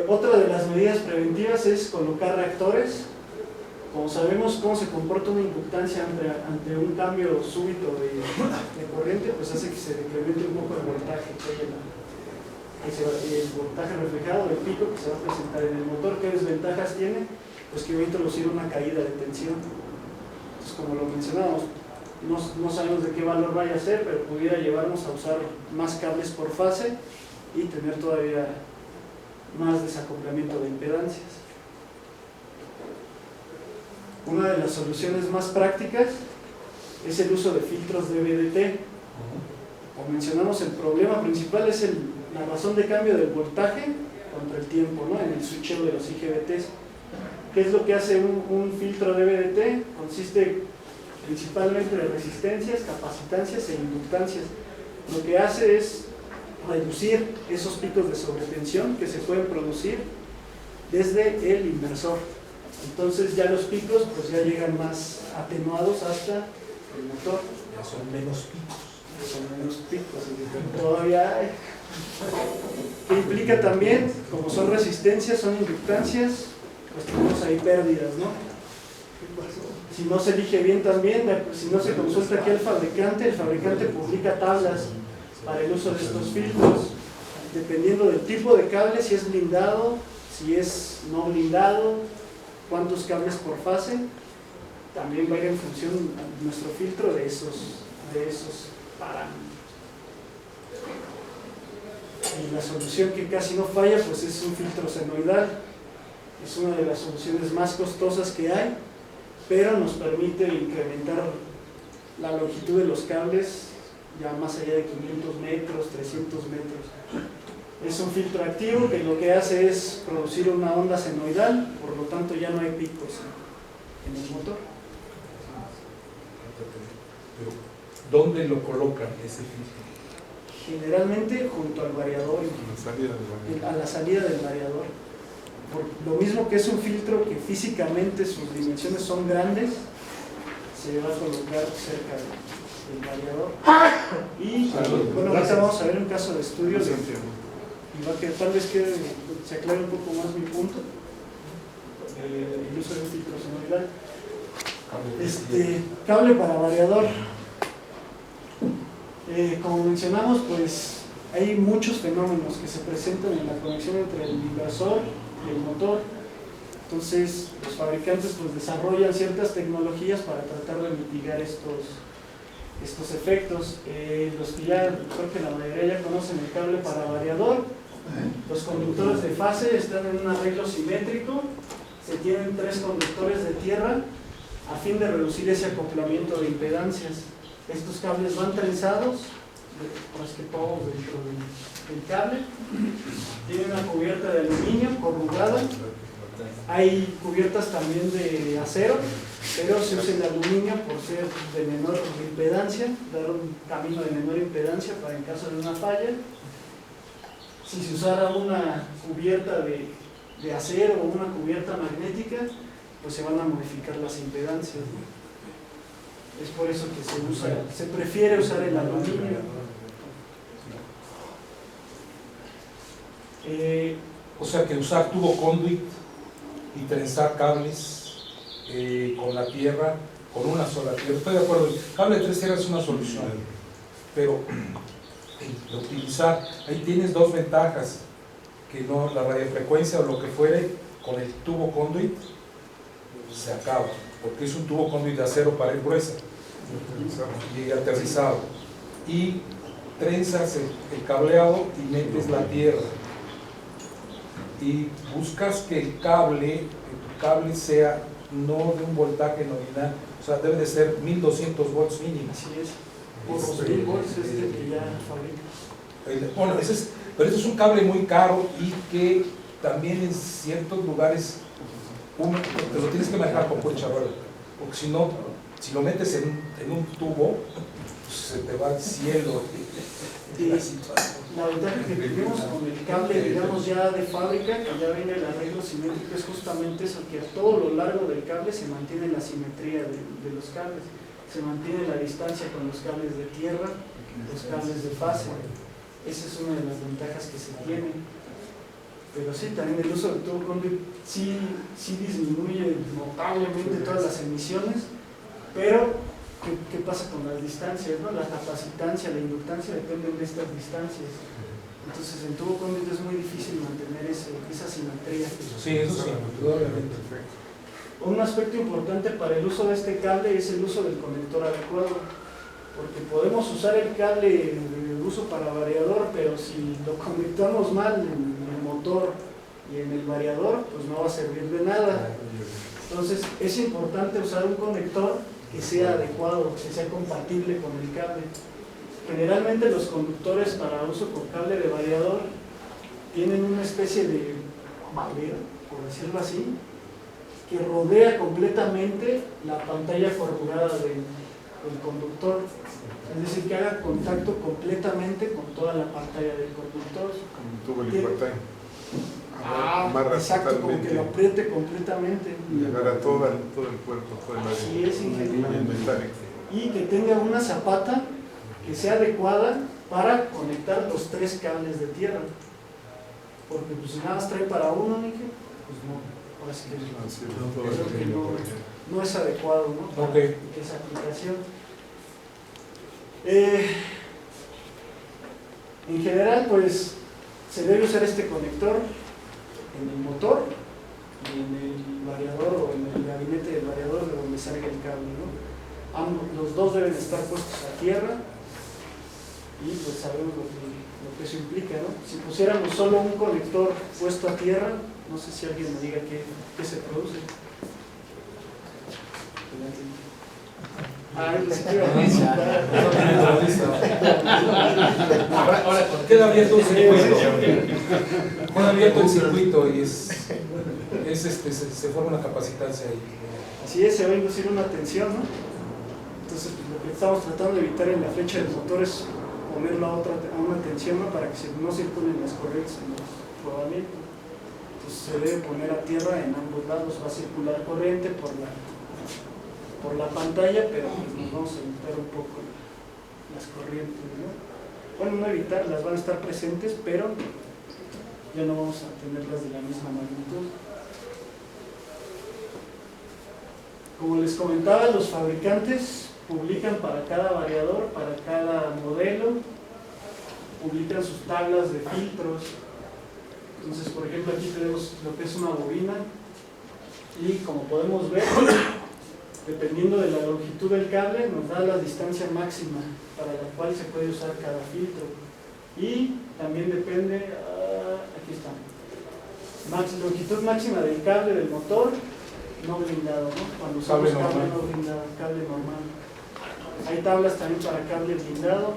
A: Otra de las medidas preventivas es colocar reactores. Como sabemos cómo se comporta una inductancia ante un cambio súbito de corriente, pues hace que se decremente un poco el voltaje, el voltaje reflejado, el pico que se va a presentar en el motor. ¿Qué desventajas tiene? Pues que va a introducir una caída de tensión. Entonces, como lo mencionábamos, no sabemos de qué valor vaya a ser, pero pudiera llevarnos a usar más cables por fase y tener todavía más desacoplamiento de impedancias. Una de las soluciones más prácticas es el uso de filtros de VDT. Como mencionamos, el problema principal es la razón de cambio del voltaje contra el tiempo, ¿no? En el switcheo de los IGBTs. ¿Qué es lo que hace un filtro de VDT? Consiste principalmente de resistencias, capacitancias e inductancias. Lo que hace es reducir esos picos de sobretensión que se pueden producir desde el inversor. Entonces ya los picos pues ya llegan más atenuados hasta el motor.
B: Ya son menos picos.
A: Son menos picos. Todavía hay. ¿Qué implica también? Como son resistencias, son inductancias, pues tenemos ahí pérdidas, ¿no? Si no se elige bien también, si no se consulta aquí al fabricante, el fabricante publica tablas para el uso de estos filtros, dependiendo del tipo de cable, si es blindado, si es no blindado, cuántos cables por fase, también va a ir en función a nuestro filtro de esos parámetros. Y la solución que casi no falla pues es un filtro senoidal. Es una de las soluciones más costosas que hay, pero nos permite incrementar la longitud de los cables ya más allá de 500 metros, 300 metros. Es un filtro activo que lo que hace es producir una onda senoidal, por lo tanto ya no hay picos en el motor.
B: Pero, ¿dónde lo colocan ese filtro?
A: Generalmente junto al variador, a la salida del variador. Por lo mismo que es un filtro que físicamente sus dimensiones son grandes, se va a colocar cerca del variador. Y bueno, ahorita vamos a ver un caso de estudio y va a que tal vez se aclare un poco más mi punto, el uso de un filtro senoidal. Cable para variador. Como mencionamos, pues hay muchos fenómenos que se presentan en la conexión entre el inversor y el motor. Entonces los fabricantes pues desarrollan ciertas tecnologías para tratar de mitigar estos efectos. Los que ya, creo que la mayoría ya conocen el cable para variador. Los conductores de fase están en un arreglo simétrico. Se tienen 3 conductores de tierra a fin de reducir ese acoplamiento de impedancias. Estos cables van trenzados, pues que todos dentro del cable. Tiene una cubierta de aluminio corrugada. Hay cubiertas también de acero, pero se usa el aluminio por ser de menor impedancia, dar un camino de menor impedancia para en caso de una falla. Si se usara una cubierta de acero o una cubierta magnética, pues se van a modificar las impedancias. Es por eso que se prefiere usar el aluminio.
B: O sea que usar tubo conduit y trenzar cables con la tierra, con una sola tierra. Estoy de acuerdo, el cable de 3 tierras es una solución, pero de utilizar, ahí tienes 2 ventajas, que no, la radiofrecuencia o lo que fuere con el tubo conduit se acaba, porque es un tubo conduit de acero pared gruesa y aterrizado, y trenzas el cableado y metes la tierra y buscas que tu cable sea no de un voltaje nominal, o sea, debe de ser 1200 volts mínimo.
A: Así es. Por los 1000 volts es el que ya fabrica.
B: Bueno, pero ese es un cable muy caro y que también en ciertos lugares te lo tienes que manejar con pura charola, porque si no, si lo metes en un tubo, pues se te va al cielo la situación.
A: La ventaja que tenemos con el cable, digamos ya de fábrica, que ya viene el arreglo simétrico, es justamente eso, que a todo lo largo del cable se mantiene la simetría de los cables, se mantiene la distancia con los cables de tierra, los cables de fase. Esa es una de las ventajas que se tienen. Pero sí, también el uso del tubo conduit sí disminuye notablemente todas las emisiones, pero ¿qué pasa con las distancias? ¿No? La capacitancia, la inductancia dependen de estas distancias. Entonces en tubo conduit es muy difícil mantener esa simetría.
B: Sí, eso sí, indudablemente.
A: Un aspecto importante para el uso de este cable es el uso del conector adecuado, porque podemos usar el cable de uso para variador, pero si lo conectamos mal en el motor y en el variador, pues no va a servir de nada. Entonces es importante usar un conector que sea adecuado, que sea compatible con el cable. Generalmente los conductores para uso con cable de variador tienen una especie de madera, por decirlo así, que rodea completamente la pantalla corrugada del conductor, es decir, que haga contacto completamente con toda la pantalla del conductor.
C: Como un tubo libertad.
A: Exacto, como que lo apriete completamente.
C: Y llegar a todo el cuerpo.
A: Así es, ingeniero.
C: Metálico.
A: Y que tenga una zapata que sea adecuada para conectar los 3 cables de tierra. Porque pues si nada más trae para uno, pues no. Ahora sí que no es adecuado, ¿no? Para esa aplicación. En general, pues se debe usar este conector en el motor y en el variador o en el gabinete del variador de donde salga el cable, ¿no? Los dos deben estar puestos a tierra y pues sabemos lo que eso implica, ¿no? Si pusiéramos solo un conector puesto a tierra, no sé si alguien me diga qué se produce. Ah, pues sí que iba a visitar.
B: Ahora, queda abierto el circuito. Queda abierto el circuito y se forma una capacitancia ahí.
A: Así es, se va a inducir una tensión, ¿no? Entonces, pues, lo que estamos tratando de evitar en la flecha del motor es ponerlo a una tensión, ¿no? Para que no circulen las corrientes en los rodamientos. Entonces, se debe poner a tierra en ambos lados, va a circular corriente por la pantalla, pero pues nos vamos a evitar un poco las corrientes, ¿no? Bueno, no evitarlas, van a estar presentes, pero ya no vamos a tenerlas de la misma magnitud. Como les comentaba, los fabricantes publican para cada variador, para cada modelo, publican sus tablas de filtros. Entonces, por ejemplo, aquí tenemos lo que es una bobina y como podemos ver, dependiendo de la longitud del cable, nos da la distancia máxima para la cual se puede usar cada filtro. Y también depende, aquí está, longitud máxima del cable del motor no blindado, ¿no? Cuando usamos cable no blindado, cable normal. Hay tablas también para cable blindado.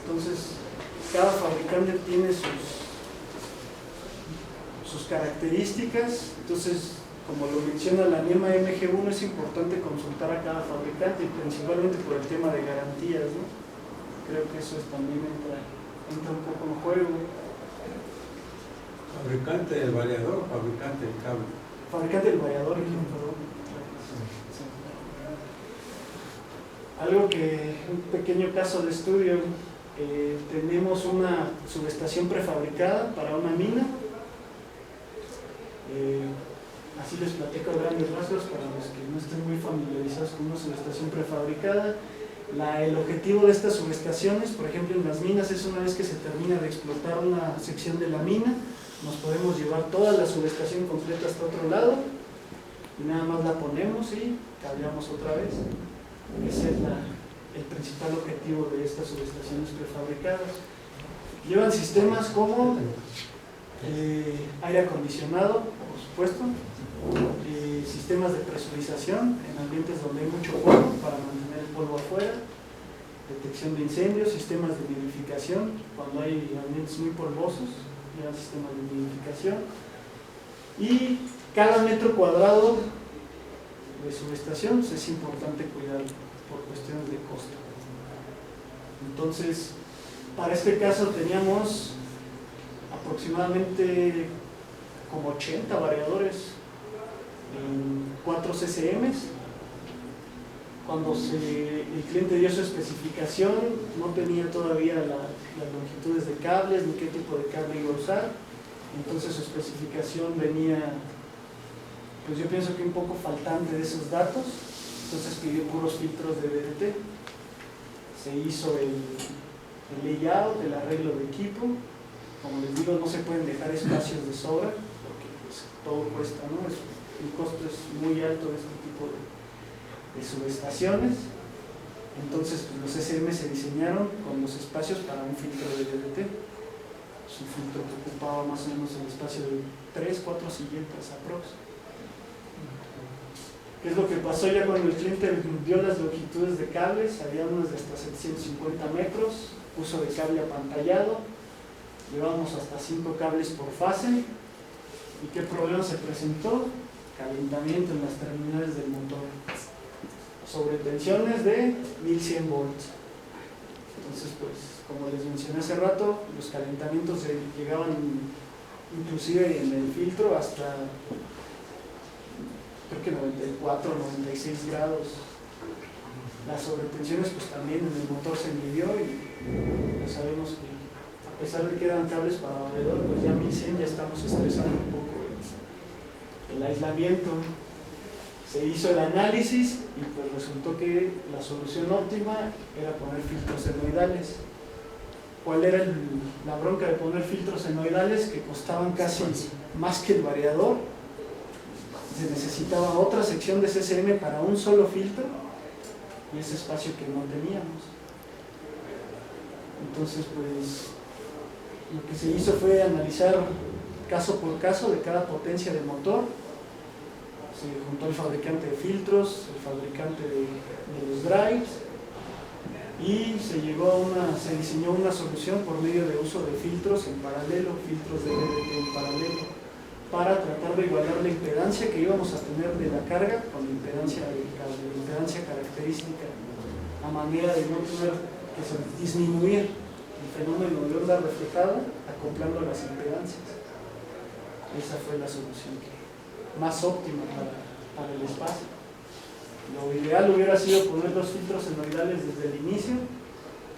A: Entonces, cada fabricante tiene sus características. Entonces, como lo menciona la NEMA MG1, es importante consultar a cada fabricante, principalmente por el tema de garantías, ¿no? Creo que eso también entra un poco en juego.
D: ¿Fabricante del variador o fabricante del cable?
A: Fabricante del variador, perdón. Algo que, un pequeño caso de estudio, tenemos una subestación prefabricada para una mina. Así les platico a grandes rasgos para los que no estén muy familiarizados con una subestación prefabricada. El objetivo de estas subestaciones, por ejemplo en las minas, es una vez que se termina de explotar una sección de la mina, nos podemos llevar toda la subestación completa hasta otro lado y nada más la ponemos y cableamos otra vez. Ese es el principal objetivo de estas subestaciones prefabricadas. Llevan sistemas como aire acondicionado, por supuesto, sistemas de presurización en ambientes donde hay mucho polvo para mantener el polvo afuera, detección de incendios, sistemas de nidificación cuando hay ambientes muy polvosos, llevan sistemas de nidificación, y cada metro cuadrado de subestación pues, es importante cuidar por cuestiones de costo. Entonces, para este caso teníamos aproximadamente como 80 variadores en 4 CCMs. Cuando el cliente dio su especificación, no tenía todavía las longitudes de cables ni qué tipo de cable iba a usar. Entonces su especificación venía, pues yo pienso que un poco faltante de esos datos. Entonces pidió puros filtros de DDT. Se hizo el layout, el arreglo de equipo. Como les digo, no se pueden dejar espacios de sobra porque pues, todo cuesta, ¿no? El costo es muy alto de este tipo de subestaciones. Entonces pues, los SM se diseñaron con los espacios para un filtro de DDT. Es un filtro que ocupaba más o menos el espacio de 3-4 silletas aprox. ¿Qué es lo que pasó ya cuando el cliente dio las longitudes de cables? Había unas de hasta 750 metros, uso de cable apantallado. Llevamos hasta 5 cables por fase. ¿Y qué problema se presentó? Calentamiento en las terminales del motor. Sobretensiones de 1100 volts. Entonces, pues, como les mencioné hace rato, los calentamientos llegaban inclusive en el filtro hasta, creo que 94, 96 grados. Las sobretensiones, pues también en el motor se midió y ya sabemos que a pesar de que eran cables para valedor, pues ya 1100 ya estamos estresando un poco el aislamiento. Se hizo el análisis y pues resultó que la solución óptima era poner filtros senoidales. ¿Cuál era la bronca de poner filtros senoidales? Que costaban casi más que el variador. Se necesitaba otra sección de CCM para un solo filtro y ese espacio que no teníamos. Entonces, pues lo que se hizo fue analizar caso por caso de cada potencia de motor. Se juntó el fabricante de filtros, el fabricante de los drives, y se diseñó una solución por medio de uso de filtros en paralelo, filtros de DDT en paralelo, para tratar de igualar la impedancia que íbamos a tener de la carga con la impedancia del cable, la impedancia característica, a manera de no tener que disminuir el fenómeno de onda reflejada acoplando las impedancias. Esa fue la solución más óptima para el espacio. Lo ideal hubiera sido poner los filtros senoidales desde el inicio,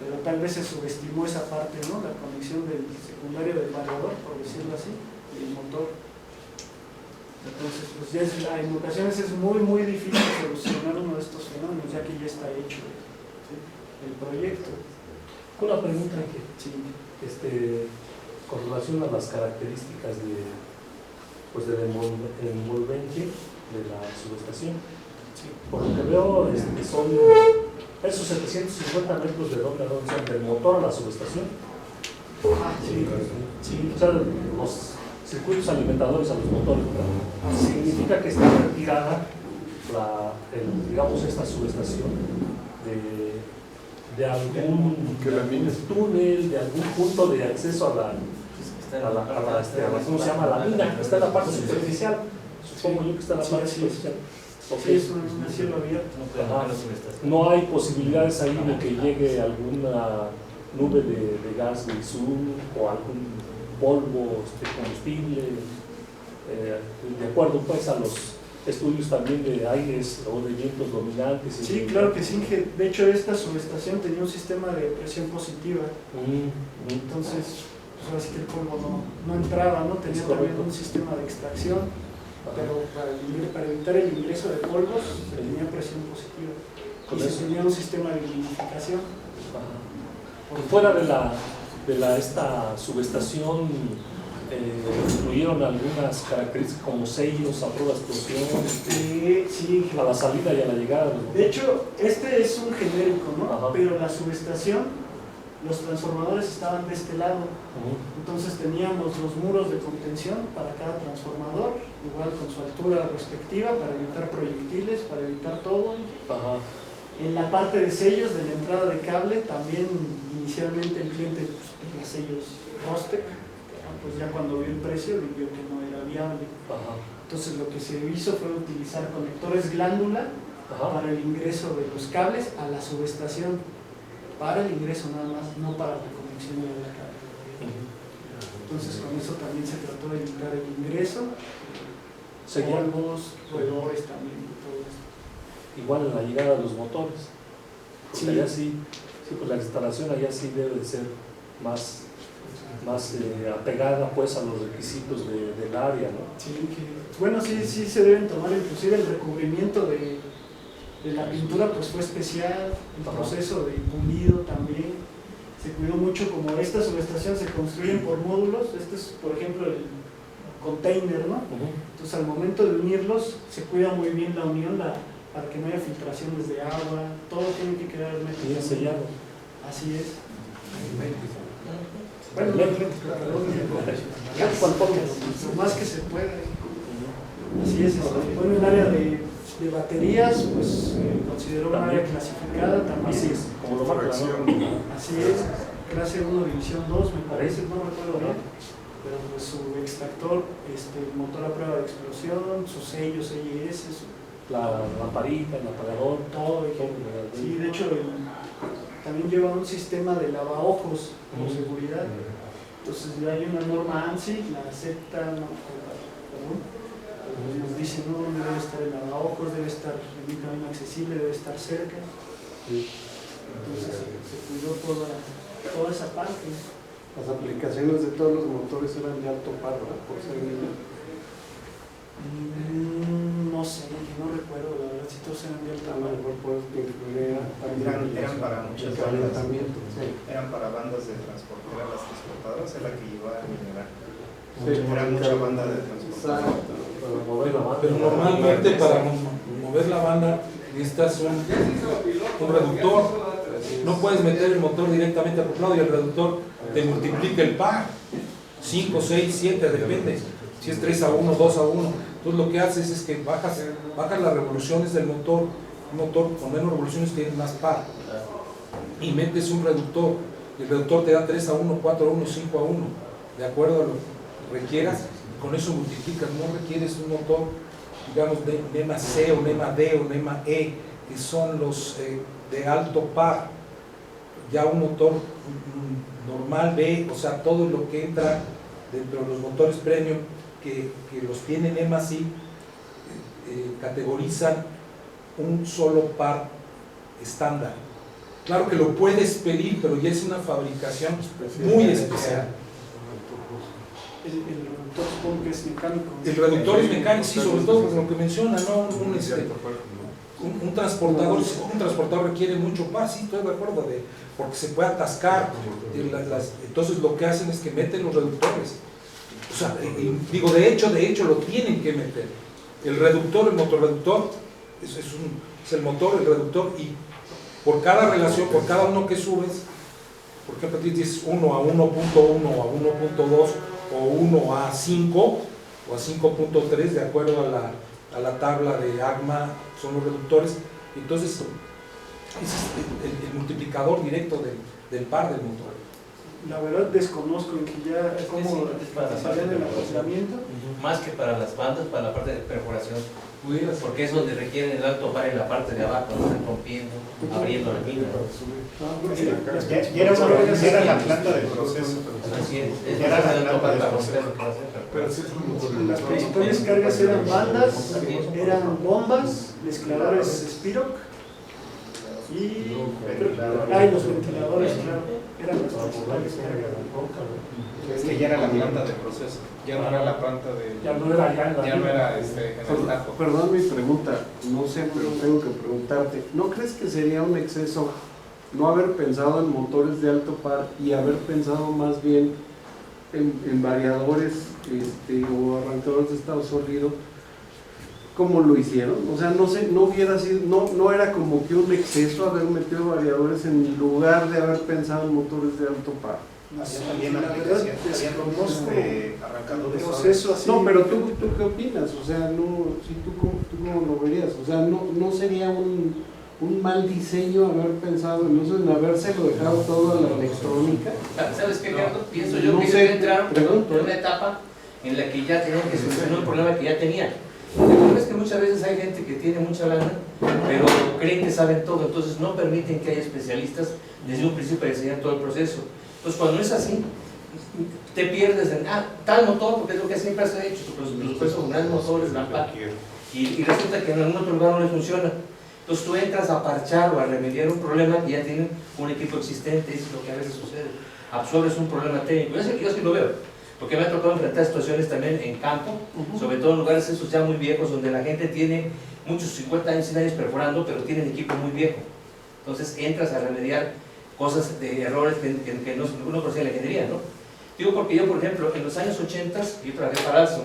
A: pero tal vez se subestimó esa parte, ¿no? La conexión del secundario del variador, por decirlo así, y el motor. Entonces, pues ya en ocasiones es muy difícil solucionar uno de estos fenómenos, ya que ya está hecho, ¿sí?, el proyecto.
E: Una pregunta que,
A: Sí.
E: con relación a las características del envolvente de la subestación.
A: Sí.
E: Por lo que veo, son esos 750 metros de dónde son del motor a la subestación.
A: Sí.
E: O sea, los circuitos alimentadores a los motores, ¿verdad? Significa que está retirada digamos, esta subestación de algún túnel, de algún punto de acceso a la ¿cómo se llama? La mina. Está en la parte superficial. Supongo yo que está en la parte superficial.
A: Sí, es un cielo abierto.
E: No hay posibilidades ahí de que llegue alguna nube de gas del sur o algún polvo combustible, de acuerdo pues a los estudios también de aires o de vientos dominantes.
A: Sí, claro que sí. De hecho, esta subestación tenía un sistema de presión positiva. Entonces, pues así que el polvo no entraba, ¿no? Tenía también un sistema de extracción, pero para evitar el ingreso de polvos se tenía presión positiva. Y se tenía un sistema de humidificación.
E: Fuera de esta subestación, incluyeron algunas características como sellos a prueba de explosión,
A: sí,
E: a la salida y a la llegada.
A: De hecho, este es un genérico, ¿no?
E: Ajá.
A: Pero la subestación, los transformadores estaban de este lado. Entonces teníamos los muros de contención para cada transformador, igual con su altura respectiva, para evitar proyectiles, para evitar todo.
E: Ajá.
A: En la parte de sellos de la entrada de cable, también inicialmente el cliente tenía sellos Rostec, pues ya cuando vio el precio vio que no era viable.
E: Ajá.
A: Entonces lo que se hizo fue utilizar conectores glándula para el ingreso de los cables a la subestación, para el ingreso nada más, no para la conexión de la cable. Entonces con eso también se trató de evitar el ingreso, polvos, roedores también, todo esto.
E: Igual en la llegada de los motores.
A: Sí.
E: Allá sí, pues la instalación allá sí debe de ser más apegada pues a los requisitos del área, ¿no?
A: Sí, bueno, sí se deben tomar, inclusive el recubrimiento de la pintura pues fue especial, el proceso de pulido también, se cuidó mucho. Como esta subestación se construyen por módulos, este es por ejemplo el container, ¿no? Entonces al momento de unirlos se cuida muy bien la unión para que no haya filtraciones de agua, todo tiene que quedar
E: Bien sellado.
A: Así es. Bueno, lo más que se puede. Así es. Bueno, el área de baterías, pues consideró un área clasificada también.
E: Así es, como lo marca la norma.
A: Así es, clase 1, división 2, me parece, no recuerdo bien. Pero pues su extractor, motor a prueba de explosión, sus sellos EIS,
E: la lamparita, el apagador,
A: todo. Sí, de hecho, también lleva un sistema de lavaojos como seguridad. Entonces ya hay una norma ANSI, la acepta, nos dice no dónde debe estar el lavaojos, debe estar en un camino accesible, debe estar cerca. Entonces se cuidó toda esa parte.
F: Las aplicaciones de todos los motores eran de alto par, ¿verdad? Por ser
A: no sé, no recuerdo, la verdad, si todos eran de alto
F: a lo
A: par.
F: mejor puedes incluir
C: Eran para muchas bandas.
F: calentamiento. Sí.
C: Eran para bandas de transportadoras, las transportadoras es la que llevaba a mineral.
F: Sí,
C: Era mucha banda de transportadoras.
F: Exacto.
E: para mover la banda.
B: Pero normalmente para mover la banda necesitas un reductor. No puedes meter el motor directamente acoplado y el reductor te multiplica el par. 5, 6, 7, depende. Si es 3 a 1, 2 a 1. Entonces lo que haces es que bajas las revoluciones del motor. Un motor con menos revoluciones tiene más par. Y metes un reductor. El reductor te da 3 a 1, 4 a 1, 5 a 1. De acuerdo a lo que requieras. Con eso multiplicas. No requieres un motor, digamos, de NEMA C o NEMA D o NEMA E, que son los de alto par. Ya un motor normal B, o sea, todo lo que entra dentro de los motores premium que los tiene NEMA C, categorizan un solo par estándar. Claro que lo puedes pedir, pero ya es una fabricación muy especial.
A: El reductor supongo que es mecánico.
B: El reductor es mecánico, sí, sobre todo por lo que menciona, ¿no? Un transportador requiere mucho par, sí, estoy de acuerdo, porque se puede atascar. Entonces lo que hacen es que meten los reductores. O sea, digo, de hecho lo tienen que meter. El reductor, el motorreductor, es el motor, el reductor, y por cada relación, por cada uno que subes, por ejemplo, dices 1 a 1.1 o a 1.2 o 1 a 5 o a 5.3, de acuerdo a la tabla de AGMA, son los reductores. Entonces, ese es el multiplicador directo del par del motor.
A: La verdad desconozco en que ya cómo salen el acoplamiento.
G: Más que para las bandas, para la parte de perforación, porque es donde requieren el alto par en la parte de abajo, no están rompiendo, abriendo la mina.
C: Ya era la planta del proceso.
G: Así es,
C: Ya era la
G: el alto par
C: planta
G: para
C: del
G: romper lo
C: proceso.
G: que va a hacer.
C: Pero sí,
A: Las principales cargas eran bandas, eran bombas, mezcladores Spirock y los ventiladores, claro, eran las principales cargas.
C: es que ya era la planta del proceso. Ya no era la planta de.
E: Ya no era ya en la
C: Ya no
E: mina.
C: era en el tajo.
F: Perdón mi pregunta, no sé, pero tengo que preguntarte. ¿No crees que sería un exceso no haber pensado en motores de alto par y haber pensado más bien en variadores o arrancadores de estado sólido como lo hicieron? O sea, no sé, no hubiera sido, no era como que un exceso haber metido variadores en lugar de haber pensado en motores de alto par.
C: También aplicación. Desconozco arrancadores.
A: Proceso así.
F: No, pero tú qué opinas, o sea, no, si tú cómo lo verías, o sea, no sería un mal diseño haber pensado en eso, en habérselo dejado todo a la electrónica.
G: ¿Sabes qué, Carlos? Pienso yo
F: No
G: que
F: sé,
G: ellos entraron
F: pregunto.
G: por una etapa en la que ya tenían que solucionar un problema que ya tenían. El problema es que muchas veces hay gente que tiene mucha lana, pero creen que saben todo, entonces no permiten que haya especialistas desde un principio para enseñar todo el proceso. Entonces, cuando no es así, te pierdes en, tal motor, porque es lo que siempre has hecho, los puestos con grandes motores, gran par, y resulta que en algún otro lugar no les funciona. Entonces tú entras a parchar o a remediar un problema que ya tienen un equipo existente, eso es lo que a veces sucede. Absorbes un problema técnico, yo sí lo veo, porque me ha tocado enfrentar situaciones también en campo, sobre todo en lugares esos ya muy viejos, donde la gente tiene muchos 50 años, 100 años perforando, pero tienen equipo muy viejo. Entonces entras a remediar cosas de errores que no conocía la ingeniería, ¿no? Digo porque yo, por ejemplo, en los años 80 yo trabajé para Alstom,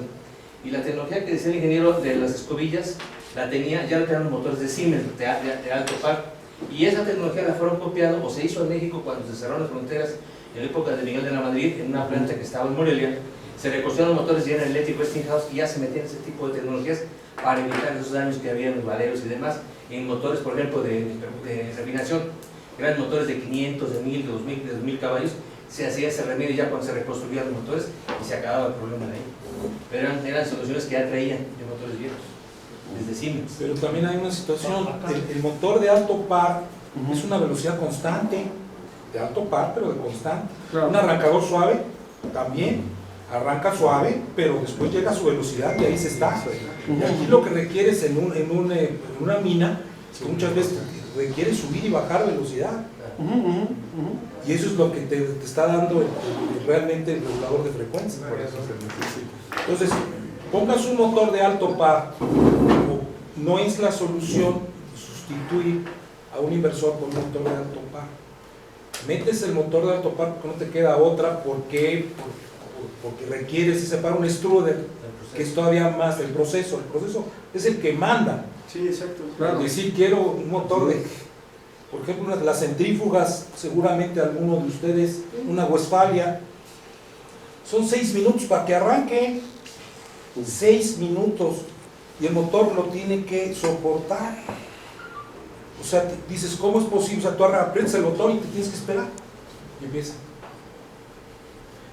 G: y la tecnología que decía el ingeniero de las escobillas ya la tenían los motores de Siemens de alto par, y esa tecnología la fueron copiando o se hizo en México cuando se cerraron las fronteras en la época de Miguel de la Madrid, en una planta que estaba en Morelia. Se reconstruyeron los motores General Electric, Westinghouse, y ya se metían ese tipo de tecnologías para evitar esos daños que había en los valeros y demás, en motores, por ejemplo, de refinación, grandes motores de 500, de 1000, de 2000, de 2000 caballos. Se hacía ese remedio ya cuando se reconstruían los motores y se acababa el problema de ahí. Pero eran soluciones que ya traían de motores viejos, desde Siemens.
B: Pero también hay una situación, el motor de alto par es una velocidad constante, de alto par, pero de constante.
F: Claro.
B: Un arrancador suave también arranca suave, pero después llega a su velocidad y ahí se está. Y aquí lo que requieres en una mina es que muchas veces requiere subir y bajar velocidad. Y eso es lo que te está dando realmente el regulador de frecuencia.
C: Por eso se necesita.
B: Entonces, pongas un motor de alto par, no es la solución sustituir a un inversor con un motor de alto par. Metes el motor de alto par porque no te queda otra, porque requieres ese par, un extruder, que es todavía más el proceso. El proceso es el que manda.
A: Sí, exacto.
F: Claro.
B: Decir, quiero un motor de, por ejemplo, una de las centrífugas, seguramente alguno de ustedes, una Westfalia, son 6 minutos para que arranque. 6 minutos, y el motor lo tiene que soportar. O sea, dices, ¿cómo es posible? O sea, tú aprendes el motor y te tienes que esperar. Y empieza.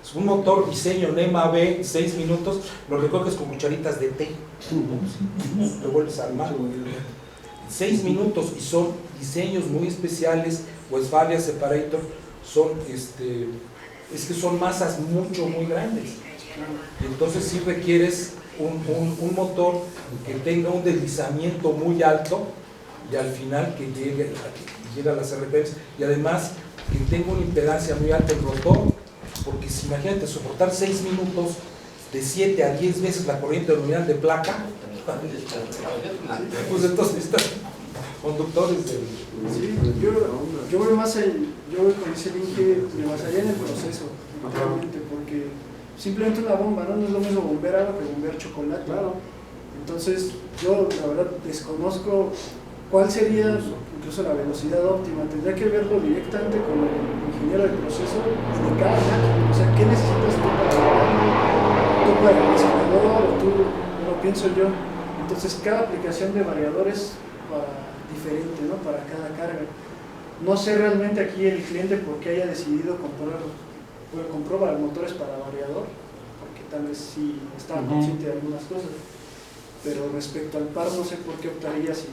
B: Es un motor diseño NEMA B, 6 minutos, lo recoges con cucharitas de té. Te vuelves a armar. 6 minutos, y son diseños muy especiales. Westfalia Separator son, es que son masas muy grandes. Entonces sí requieres un motor que tenga un deslizamiento muy alto, y al final que llegue a las RPMs, y además que tenga una impedancia muy alta el rotor, porque si imagínate soportar 6 minutos de 7 a 10 veces la corriente nominal de placa, pues entonces están conductores del...
A: Sí, yo voy más yo voy con ese link que me basaría en el proceso, realmente, porque simplemente una bomba, ¿no? No es lo mismo bombear agua que bombear chocolate.
F: Claro.
A: Entonces, yo la verdad desconozco cuál sería incluso la velocidad óptima. Tendría que verlo directamente con el ingeniero del proceso y de cada máquina. O sea, ¿qué necesitas tú para el disparador? O tú, lo pienso yo. Entonces, cada aplicación de variador es diferente, ¿no? Para cada carga. No sé realmente aquí el cliente por qué haya decidido compró motores para variador, porque tal vez sí estaba consciente de algunas cosas. Pero respecto al par, no sé por qué optaría si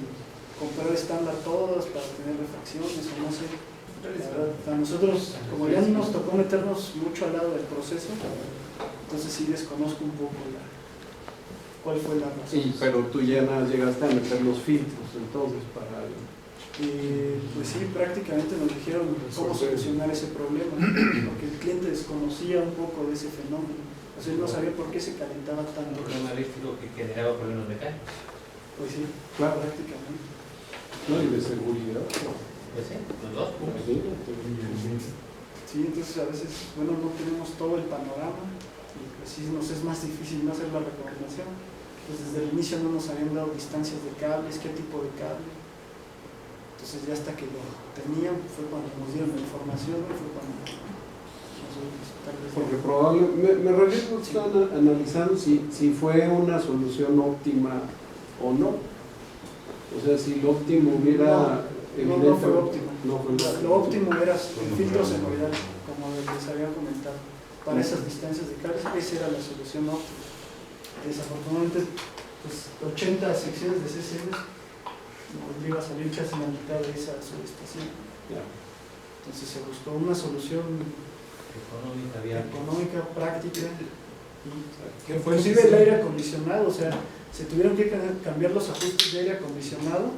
A: comprar estándar todas para tener refacciones o no sé. La verdad, a nosotros, como ya nos tocó meternos mucho al lado del proceso, entonces sí desconozco un poco cuál fue la razón.
F: Sí, pero tú ya llegaste a meter los filtros entonces para el...
A: Pues sí, prácticamente nos dijeron cómo solucionar ese problema, porque el cliente desconocía un poco de ese fenómeno. O sea, él no sabía por qué se calentaba tanto.
G: Un problema eléctrico que generaba problemas mecánicos.
A: Pues sí,
F: Claro.
A: prácticamente.
F: No, y de seguridad.
G: Pues sí, los dos puntos.
A: Sí, entonces a veces, bueno, no tenemos todo el panorama y pues sí nos es más difícil no hacer la recomendación. Pues desde el inicio no nos habían dado distancias de cables, qué tipo de cable. Entonces ya hasta que lo tenían fue cuando nos dieron la información, fue cuando nosotros tal vez...
F: Porque probablemente, me refiero, están analizando si fue una solución óptima o no. O sea, si lo óptimo hubiera...
A: No fue óptima.
F: No fue
A: Lo óptimo era el filtro senoidal, como les había comentado. Para esas distancias de cables, esa era la solución óptima. Desafortunadamente, pues 80 secciones de CCM nos iba a salir casi la mitad de esa subestación. Entonces se buscó una solución económica, práctica,
B: ¿Qué fue?
A: inclusive el aire acondicionado. O sea, se tuvieron que cambiar los ajustes de aire acondicionado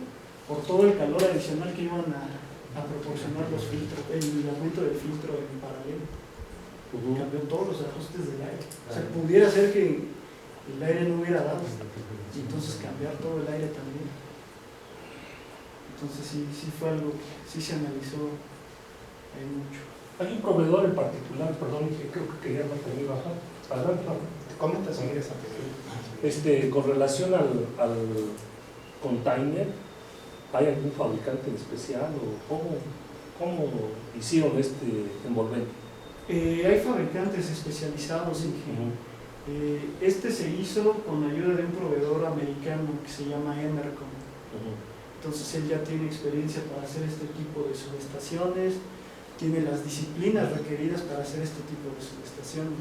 A: por todo el calor adicional que iban a proporcionar los filtros, el aumento del filtro en paralelo. Cambió todos los ajustes del aire. O sea, pudiera ser que el aire no hubiera dado, y entonces cambiar todo el aire también. Entonces sí fue algo que sí se analizó ahí mucho.
E: Hay un proveedor en particular, perdón, que creo que quería mantener baja. Adelante,
C: Comenta seguir esa pregunta.
E: con relación al container, ¿hay algún fabricante en especial o cómo hicieron este envolvente?
A: Hay fabricantes especializados en este se hizo con ayuda de un proveedor americano que se llama Emercom. Entonces él ya tiene experiencia para hacer este tipo de subestaciones, tiene las disciplinas requeridas para hacer este tipo de subestaciones,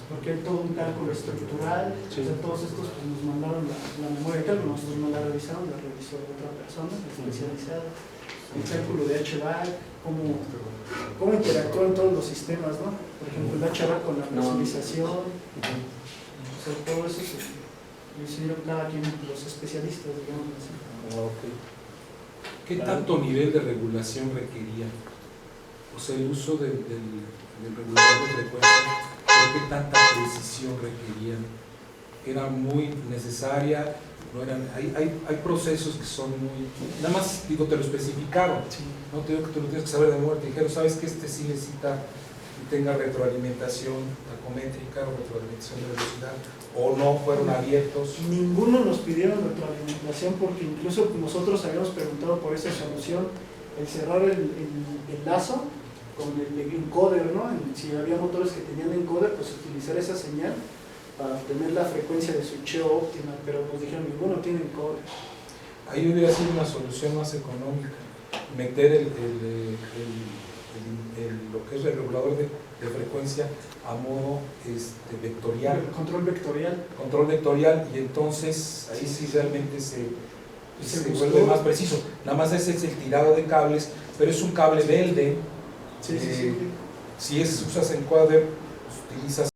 A: porque hay todo un cálculo estructural. O sea, todos estos pues, nos mandaron la memoria de cálculo, nosotros no la revisamos, la revisó otra persona especializada. El cálculo de HVAC, cómo interactúan todos los sistemas, ¿no? Por ejemplo, el HVAC con la presurización, o sea, todo eso lo hicieron cada quien, los especialistas, digamos así.
B: ¿Qué tanto nivel de regulación requería? O sea, el uso del regulador de frecuencia, ¿pero qué tanta precisión requerían? ¿Era muy necesaria? No eran, hay procesos que son muy... Nada más, digo, te lo especificaron. No te digo que tú lo tienes que saber de memoria. Te dijeron, ¿sabes que este sí necesita que tenga retroalimentación tacométrica o retroalimentación de velocidad? ¿O no fueron abiertos?
A: Ninguno nos pidieron retroalimentación, porque incluso nosotros habíamos preguntado por esa solución, el cerrar el lazo con el encoder, ¿no? Si había motores que tenían encoder, pues utilizar esa señal para obtener la frecuencia de switcheo óptima, pero nos dijeron ninguno tiene cobre.
B: Ahí hubiera sido una solución más económica, meter lo que es el regulador de frecuencia a modo vectorial,
A: El control vectorial.
B: y entonces ahí sí realmente se
A: buscó.
B: vuelve más preciso. Nada más ese es el tirado de cables, pero es un cable Belden.
A: Sí.
B: Si usas encuadre, pues utilizas